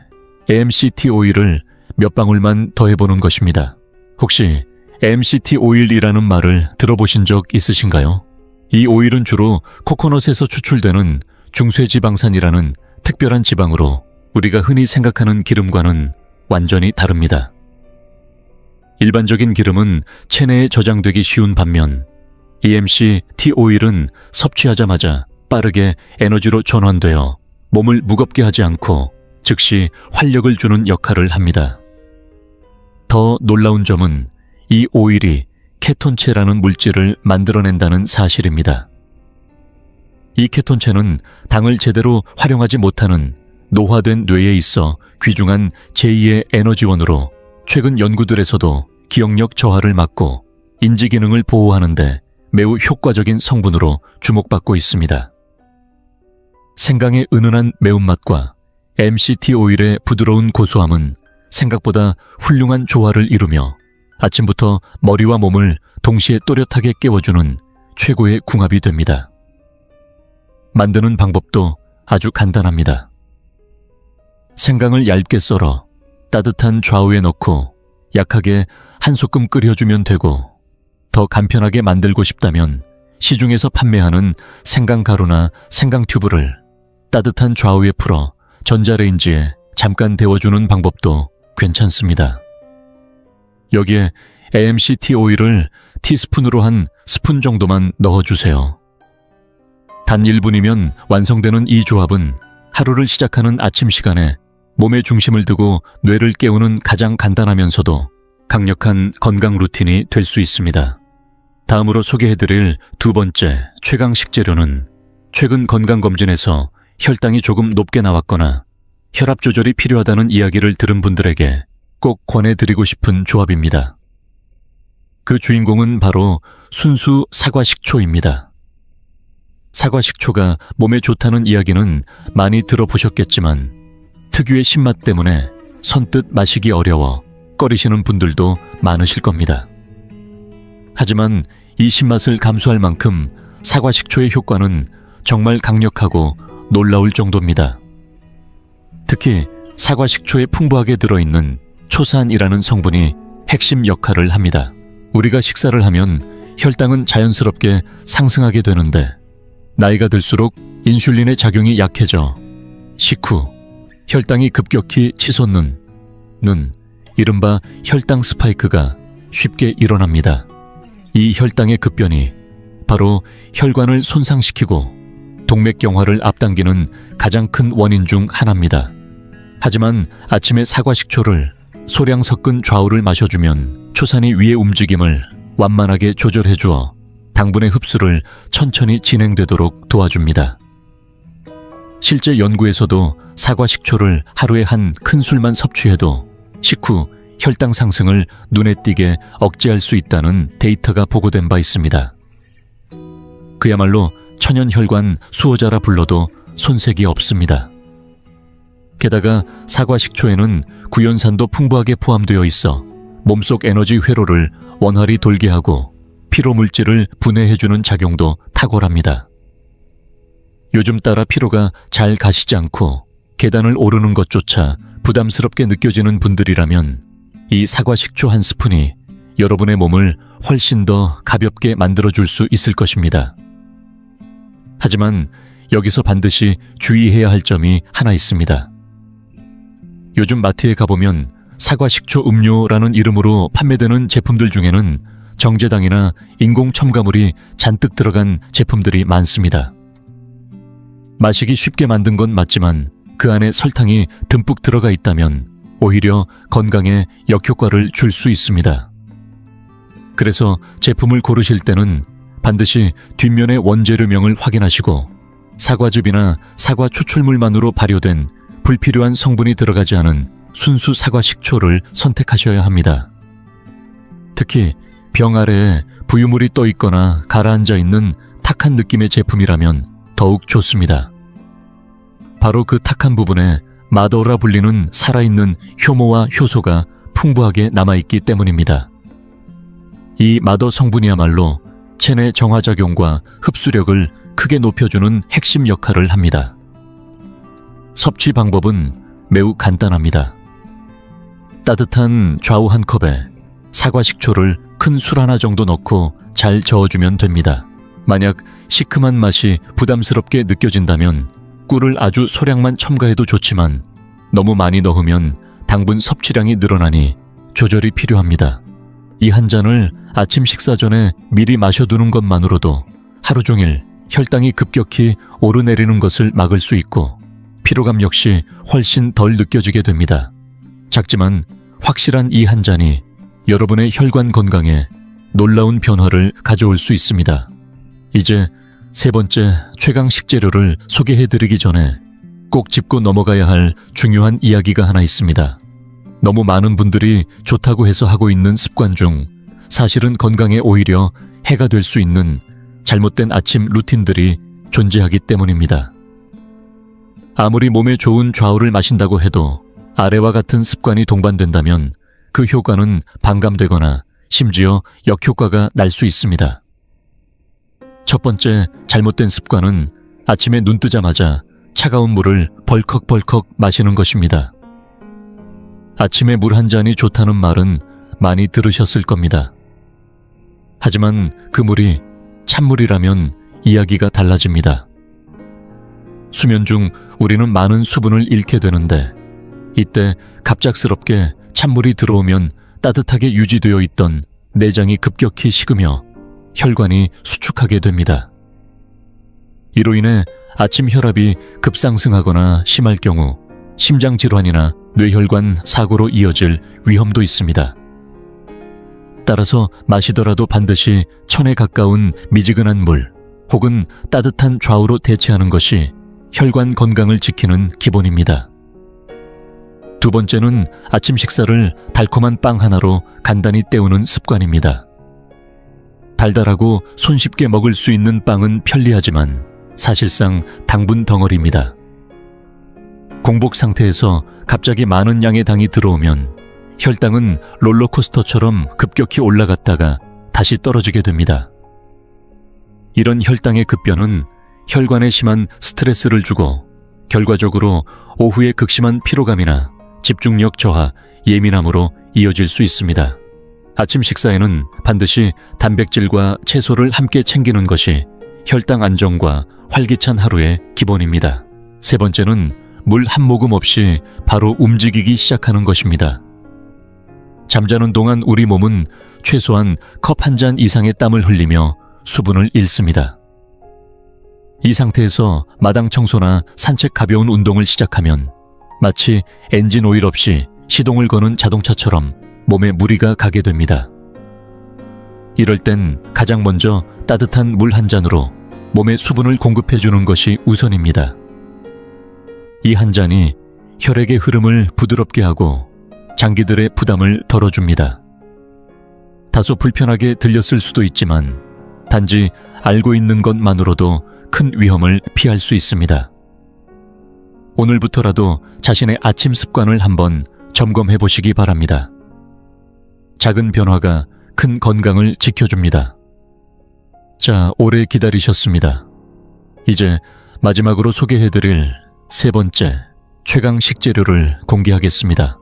MCT 오일을 몇 방울만 더해보는 것입니다. 혹시 MCT 오일이라는 말을 들어보신 적 있으신가요? 이 오일은 주로 코코넛에서 추출되는 중쇠지방산이라는 특별한 지방으로 우리가 흔히 생각하는 기름과는 완전히 다릅니다. 일반적인 기름은 체내에 저장되기 쉬운 반면 MCT 오일은 섭취하자마자 빠르게 에너지로 전환되어 몸을 무겁게 하지 않고 즉시 활력을 주는 역할을 합니다. 더 놀라운 점은 이 오일이 케톤체라는 물질을 만들어낸다는 사실입니다. 이 케톤체는 당을 제대로 활용하지 못하는 노화된 뇌에 있어 귀중한 제2의 에너지원으로 최근 연구들에서도 기억력 저하를 막고 인지 기능을 보호하는데 매우 효과적인 성분으로 주목받고 있습니다. 생강의 은은한 매운맛과 MCT 오일의 부드러운 고소함은 생각보다 훌륭한 조화를 이루며 아침부터 머리와 몸을 동시에 또렷하게 깨워주는 최고의 궁합이 됩니다. 만드는 방법도 아주 간단합니다. 생강을 얇게 썰어 따뜻한 좌우에 넣고 약하게 한 소끔 끓여주면 되고, 더 간편하게 만들고 싶다면 시중에서 판매하는 생강 가루나 생강 튜브를 따뜻한 좌우에 풀어 전자레인지에 잠깐 데워주는 방법도 괜찮습니다. 여기에 AMCT 오일을 티스푼으로 한 스푼 정도만 넣어주세요. 단 1분이면 완성되는 이 조합은 하루를 시작하는 아침 시간에 몸의 중심을 두고 뇌를 깨우는 가장 간단하면서도 강력한 건강 루틴이 될 수 있습니다. 다음으로 소개해드릴 두 번째 최강 식재료는 최근 건강검진에서 혈당이 조금 높게 나왔거나 혈압 조절이 필요하다는 이야기를 들은 분들에게 꼭 권해드리고 싶은 조합입니다. 그 주인공은 바로 순수 사과 식초입니다. 사과 식초가 몸에 좋다는 이야기는 많이 들어보셨겠지만 특유의 신맛 때문에 선뜻 마시기 어려워 꺼리시는 분들도 많으실 겁니다. 하지만 이 신맛을 감수할 만큼 사과 식초의 효과는 정말 강력하고 놀라울 정도입니다. 특히 사과 식초에 풍부하게 들어있는 초산이라는 성분이 핵심 역할을 합니다. 우리가 식사를 하면 혈당은 자연스럽게 상승하게 되는데 나이가 들수록 인슐린의 작용이 약해져 식후 혈당이 급격히 치솟는 이른바 혈당 스파이크가 쉽게 일어납니다. 이 혈당의 급변이 바로 혈관을 손상시키고 동맥경화를 앞당기는 가장 큰 원인 중 하나입니다. 하지만 아침에 사과 식초를 소량 섞은 좌우를 마셔주면 초산이 위의 움직임을 완만하게 조절해주어 당분의 흡수를 천천히 진행되도록 도와줍니다. 실제 연구에서도 사과 식초를 하루에 한 큰술만 섭취해도 식후 혈당 상승을 눈에 띄게 억제할 수 있다는 데이터가 보고된 바 있습니다. 그야말로 천연혈관 수호자라 불러도 손색이 없습니다. 게다가 사과 식초에는 구연산도 풍부하게 포함되어 있어 몸속 에너지 회로를 원활히 돌게 하고 피로 물질을 분해해주는 작용도 탁월합니다. 요즘 따라 피로가 잘 가시지 않고 계단을 오르는 것조차 부담스럽게 느껴지는 분들이라면 이 사과 식초 한 스푼이 여러분의 몸을 훨씬 더 가볍게 만들어줄 수 있을 것입니다. 하지만 여기서 반드시 주의해야 할 점이 하나 있습니다. 요즘 마트에 가보면 사과 식초 음료라는 이름으로 판매되는 제품들 중에는 정제당이나 인공 첨가물이 잔뜩 들어간 제품들이 많습니다. 마시기 쉽게 만든 건 맞지만 그 안에 설탕이 듬뿍 들어가 있다면 오히려 건강에 역효과를 줄 수 있습니다. 그래서 제품을 고르실 때는 반드시 뒷면의 원재료명을 확인하시고 사과즙이나 사과 추출물만으로 발효된 불필요한 성분이 들어가지 않은 순수 사과 식초를 선택하셔야 합니다. 특히 병 아래에 부유물이 떠 있거나 가라앉아 있는 탁한 느낌의 제품이라면 더욱 좋습니다. 바로 그 탁한 부분에 마더라 불리는 살아있는 효모와 효소가 풍부하게 남아있기 때문입니다. 이 마더 성분이야말로 체내 정화작용과 흡수력을 크게 높여주는 핵심 역할을 합니다. 섭취 방법은 매우 간단합니다. 따뜻한 좌우 한 컵에 사과 식초를 큰 술 하나 정도 넣고 잘 저어주면 됩니다. 만약 시큼한 맛이 부담스럽게 느껴진다면 꿀을 아주 소량만 첨가해도 좋지만 너무 많이 넣으면 당분 섭취량이 늘어나니 조절이 필요합니다. 이 한 잔을 아침 식사 전에 미리 마셔두는 것만으로도 하루 종일 혈당이 급격히 오르내리는 것을 막을 수 있고 피로감 역시 훨씬 덜 느껴지게 됩니다. 작지만 확실한 이 한 잔이 여러분의 혈관 건강에 놀라운 변화를 가져올 수 있습니다. 이제 세 번째 최강 식재료를 소개해드리기 전에 꼭 짚고 넘어가야 할 중요한 이야기가 하나 있습니다. 너무 많은 분들이 좋다고 해서 하고 있는 습관 중 사실은 건강에 오히려 해가 될 수 있는 잘못된 아침 루틴들이 존재하기 때문입니다. 아무리 몸에 좋은 좌우를 마신다고 해도 아래와 같은 습관이 동반된다면 그 효과는 반감되거나 심지어 역효과가 날 수 있습니다. 첫 번째 잘못된 습관은 아침에 눈 뜨자마자 차가운 물을 벌컥벌컥 마시는 것입니다. 아침에 물 한 잔이 좋다는 말은 많이 들으셨을 겁니다. 하지만 그 물이 찬물이라면 이야기가 달라집니다. 수면 중 우리는 많은 수분을 잃게 되는데 이때 갑작스럽게 찬물이 들어오면 따뜻하게 유지되어 있던 내장이 급격히 식으며 혈관이 수축하게 됩니다. 이로 인해 아침 혈압이 급상승하거나 심할 경우 심장질환이나 뇌혈관 사고로 이어질 위험도 있습니다. 따라서 마시더라도 반드시 천에 가까운 미지근한 물 혹은 따뜻한 좌우로 대체하는 것이 혈관 건강을 지키는 기본입니다. 두 번째는 아침 식사를 달콤한 빵 하나로 간단히 때우는 습관입니다. 달달하고 손쉽게 먹을 수 있는 빵은 편리하지만 사실상 당분 덩어리입니다. 공복 상태에서 갑자기 많은 양의 당이 들어오면 혈당은 롤러코스터처럼 급격히 올라갔다가 다시 떨어지게 됩니다. 이런 혈당의 급변은 혈관에 심한 스트레스를 주고 결과적으로 오후에 극심한 피로감이나 집중력 저하, 예민함으로 이어질 수 있습니다. 아침 식사에는 반드시 단백질과 채소를 함께 챙기는 것이 혈당 안정과 활기찬 하루의 기본입니다. 세 번째는 물 한 모금 없이 바로 움직이기 시작하는 것입니다. 잠자는 동안 우리 몸은 최소한 컵 한 잔 이상의 땀을 흘리며 수분을 잃습니다. 이 상태에서 마당 청소나 산책 가벼운 운동을 시작하면 마치 엔진 오일 없이 시동을 거는 자동차처럼 몸에 무리가 가게 됩니다. 이럴 땐 가장 먼저 따뜻한 물 한 잔으로 몸에 수분을 공급해주는 것이 우선입니다. 이 한 잔이 혈액의 흐름을 부드럽게 하고 장기들의 부담을 덜어줍니다. 다소 불편하게 들렸을 수도 있지만 단지 알고 있는 것만으로도 큰 위험을 피할 수 있습니다. 오늘부터라도 자신의 아침 습관을 한번 점검해 보시기 바랍니다. 작은 변화가 큰 건강을 지켜줍니다. 자, 오래 기다리셨습니다. 이제 마지막으로 소개해드릴 세 번째 최강 식재료를 공개하겠습니다.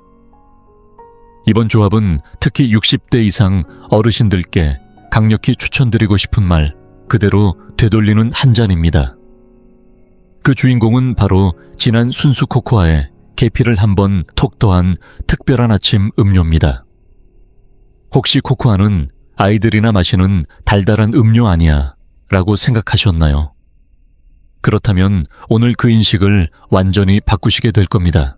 이번 조합은 특히 60대 이상 어르신들께 강력히 추천드리고 싶은 말 그대로 되돌리는 한 잔입니다. 그 주인공은 바로 진한 순수 코코아에 계피를 한번 톡 더한 특별한 아침 음료입니다. 혹시 코코아는 아이들이나 마시는 달달한 음료 아니야 라고 생각하셨나요? 그렇다면 오늘 그 인식을 완전히 바꾸시게 될 겁니다.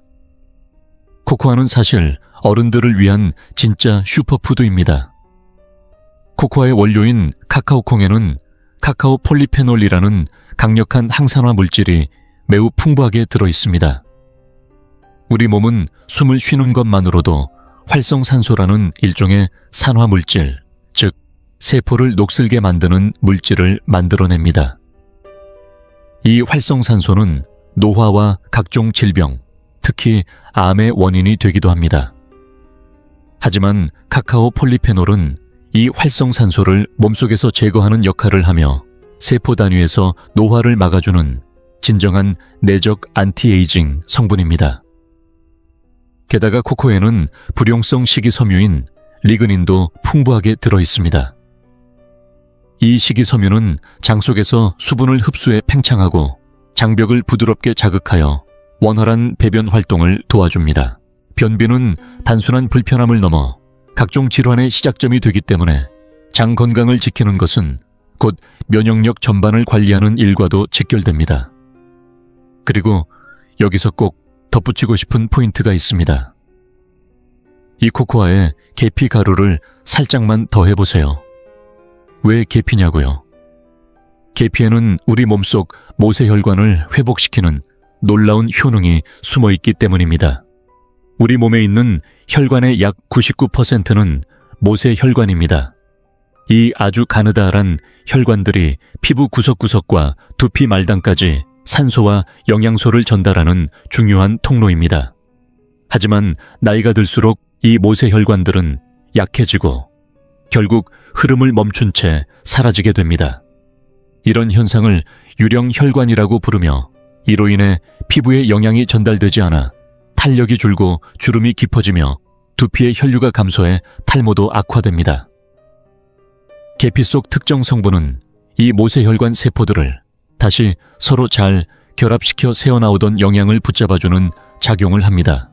코코아는 사실 어른들을 위한 진짜 슈퍼푸드입니다. 코코아의 원료인 카카오콩에는 카카오 폴리페놀이라는 강력한 항산화 물질이 매우 풍부하게 들어있습니다. 우리 몸은 숨을 쉬는 것만으로도 활성산소라는 일종의 산화 물질, 즉 세포를 녹슬게 만드는 물질을 만들어냅니다. 이 활성산소는 노화와 각종 질병, 특히 암의 원인이 되기도 합니다. 하지만 카카오 폴리페놀은 이 활성산소를 몸속에서 제거하는 역할을 하며 세포 단위에서 노화를 막아주는 진정한 내적 안티에이징 성분입니다. 게다가 코코에는 불용성 식이섬유인 리그닌도 풍부하게 들어있습니다. 이 식이섬유는 장 속에서 수분을 흡수해 팽창하고 장벽을 부드럽게 자극하여 원활한 배변 활동을 도와줍니다. 변비는 단순한 불편함을 넘어 각종 질환의 시작점이 되기 때문에 장 건강을 지키는 것은 곧 면역력 전반을 관리하는 일과도 직결됩니다. 그리고 여기서 꼭 덧붙이고 싶은 포인트가 있습니다. 이 코코아에 계피 가루를 살짝만 더해보세요. 왜 계피냐고요? 계피에는 우리 몸속 모세혈관을 회복시키는 놀라운 효능이 숨어있기 때문입니다. 우리 몸에 있는 혈관의 약 99%는 모세혈관입니다. 이 아주 가느다란 혈관들이 피부 구석구석과 두피 말단까지 산소와 영양소를 전달하는 중요한 통로입니다. 하지만 나이가 들수록 이 모세혈관들은 약해지고 결국 흐름을 멈춘 채 사라지게 됩니다. 이런 현상을 유령혈관이라고 부르며 이로 인해 피부에 영양이 전달되지 않아 탄력이 줄고 주름이 깊어지며 두피의 혈류가 감소해 탈모도 악화됩니다. 계피 속 특정 성분은 이 모세혈관 세포들을 다시 서로 잘 결합시켜 새어나오던 영양을 붙잡아주는 작용을 합니다.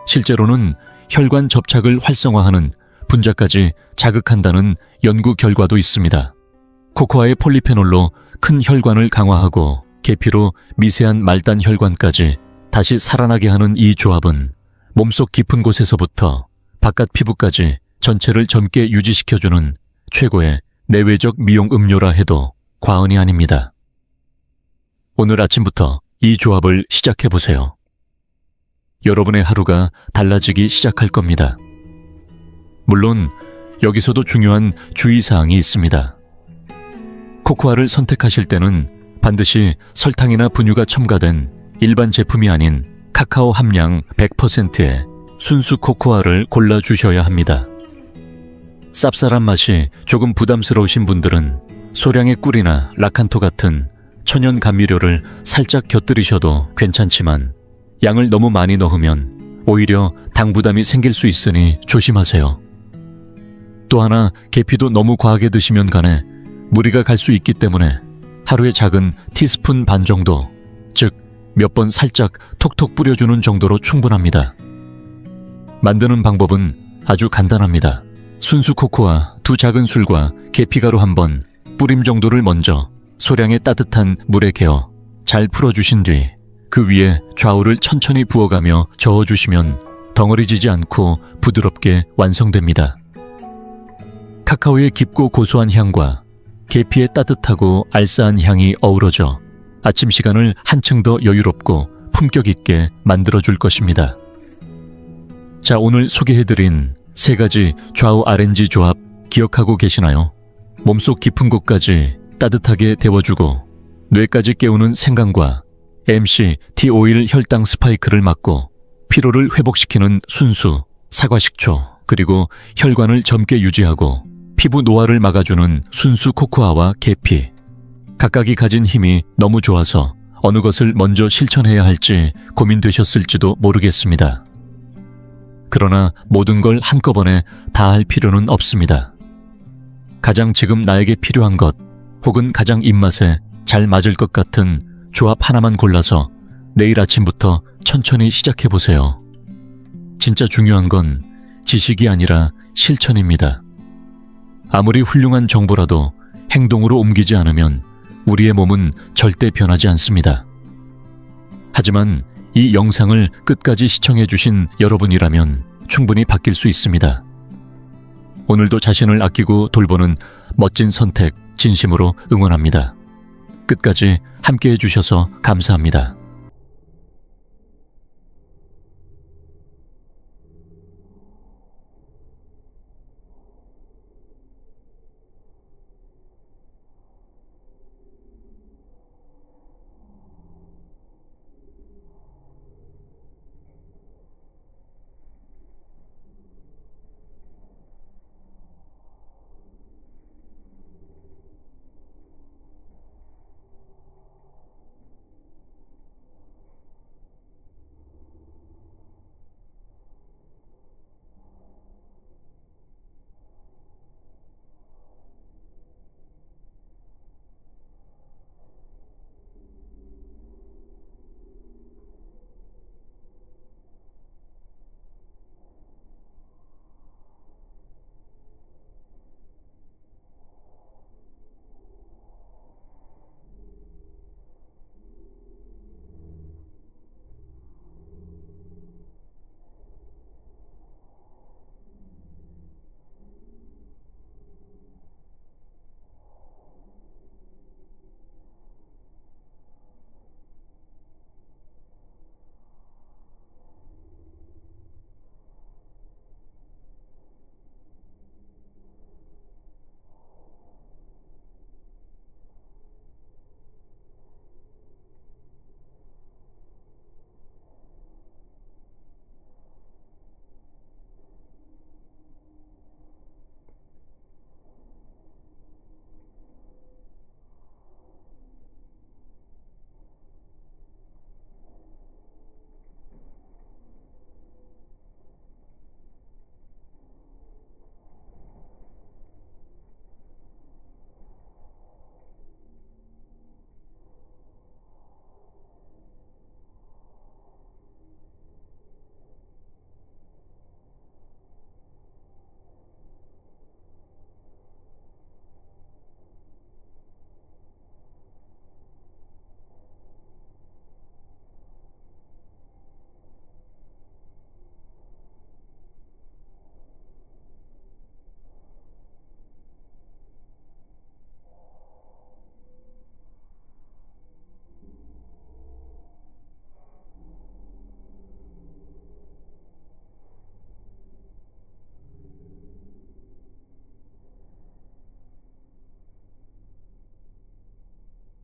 실제로는 혈관 접착을 활성화하는 분자까지 자극한다는 연구 결과도 있습니다. 코코아의 폴리페놀로 큰 혈관을 강화하고 계피로 미세한 말단 혈관까지 다시 살아나게 하는 이 조합은 몸속 깊은 곳에서부터 바깥 피부까지 전체를 젊게 유지시켜주는 최고의 내외적 미용 음료라 해도 과언이 아닙니다. 오늘 아침부터 이 조합을 시작해보세요. 여러분의 하루가 달라지기 시작할 겁니다. 물론 여기서도 중요한 주의사항이 있습니다. 코코아를 선택하실 때는 반드시 설탕이나 분유가 첨가된 일반 제품이 아닌 카카오 함량 100%의 순수 코코아를 골라주셔야 합니다. 쌉쌀한 맛이 조금 부담스러우신 분들은 소량의 꿀이나 라칸토 같은 천연 감미료를 살짝 곁들이셔도 괜찮지만 양을 너무 많이 넣으면 오히려 당 부담이 생길 수 있으니 조심하세요. 또 하나, 계피도 너무 과하게 드시면 간에 무리가 갈 수 있기 때문에 하루에 작은 티스푼 반 정도, 즉 몇 번 살짝 톡톡 뿌려주는 정도로 충분합니다. 만드는 방법은 아주 간단합니다. 순수 코코아 2 작은 술과 계피가루 1번, 뿌림 정도를 먼저 소량의 따뜻한 물에 개어 잘 풀어주신 뒤 그 위에 좌우를 천천히 부어가며 저어주시면 덩어리지지 않고 부드럽게 완성됩니다. 카카오의 깊고 고소한 향과 계피의 따뜻하고 알싸한 향이 어우러져 아침 시간을 한층 더 여유롭고 품격 있게 만들어줄 것입니다. 자, 오늘 소개해드린 3가지 좌우 RNG 조합 기억하고 계시나요? 몸속 깊은 곳까지 따뜻하게 데워주고 뇌까지 깨우는 생강과 MCT 오일 혈당 스파이크를 막고 피로를 회복시키는 순수 사과식초, 그리고 혈관을 젊게 유지하고 피부 노화를 막아주는 순수 코코아와 계피. 각각이 가진 힘이 너무 좋아서 어느 것을 먼저 실천해야 할지 고민되셨을지도 모르겠습니다. 그러나 모든 걸 한꺼번에 다 할 필요는 없습니다. 가장 지금 나에게 필요한 것, 혹은 가장 입맛에 잘 맞을 것 같은 조합 하나만 골라서 내일 아침부터 천천히 시작해보세요. 진짜 중요한 건 지식이 아니라 실천입니다. 아무리 훌륭한 정보라도 행동으로 옮기지 않으면 우리의 몸은 절대 변하지 않습니다. 하지만 이 영상을 끝까지 시청해주신 여러분이라면 충분히 바뀔 수 있습니다. 오늘도 자신을 아끼고 돌보는 멋진 선택 진심으로 응원합니다. 끝까지 함께 해주셔서 감사합니다.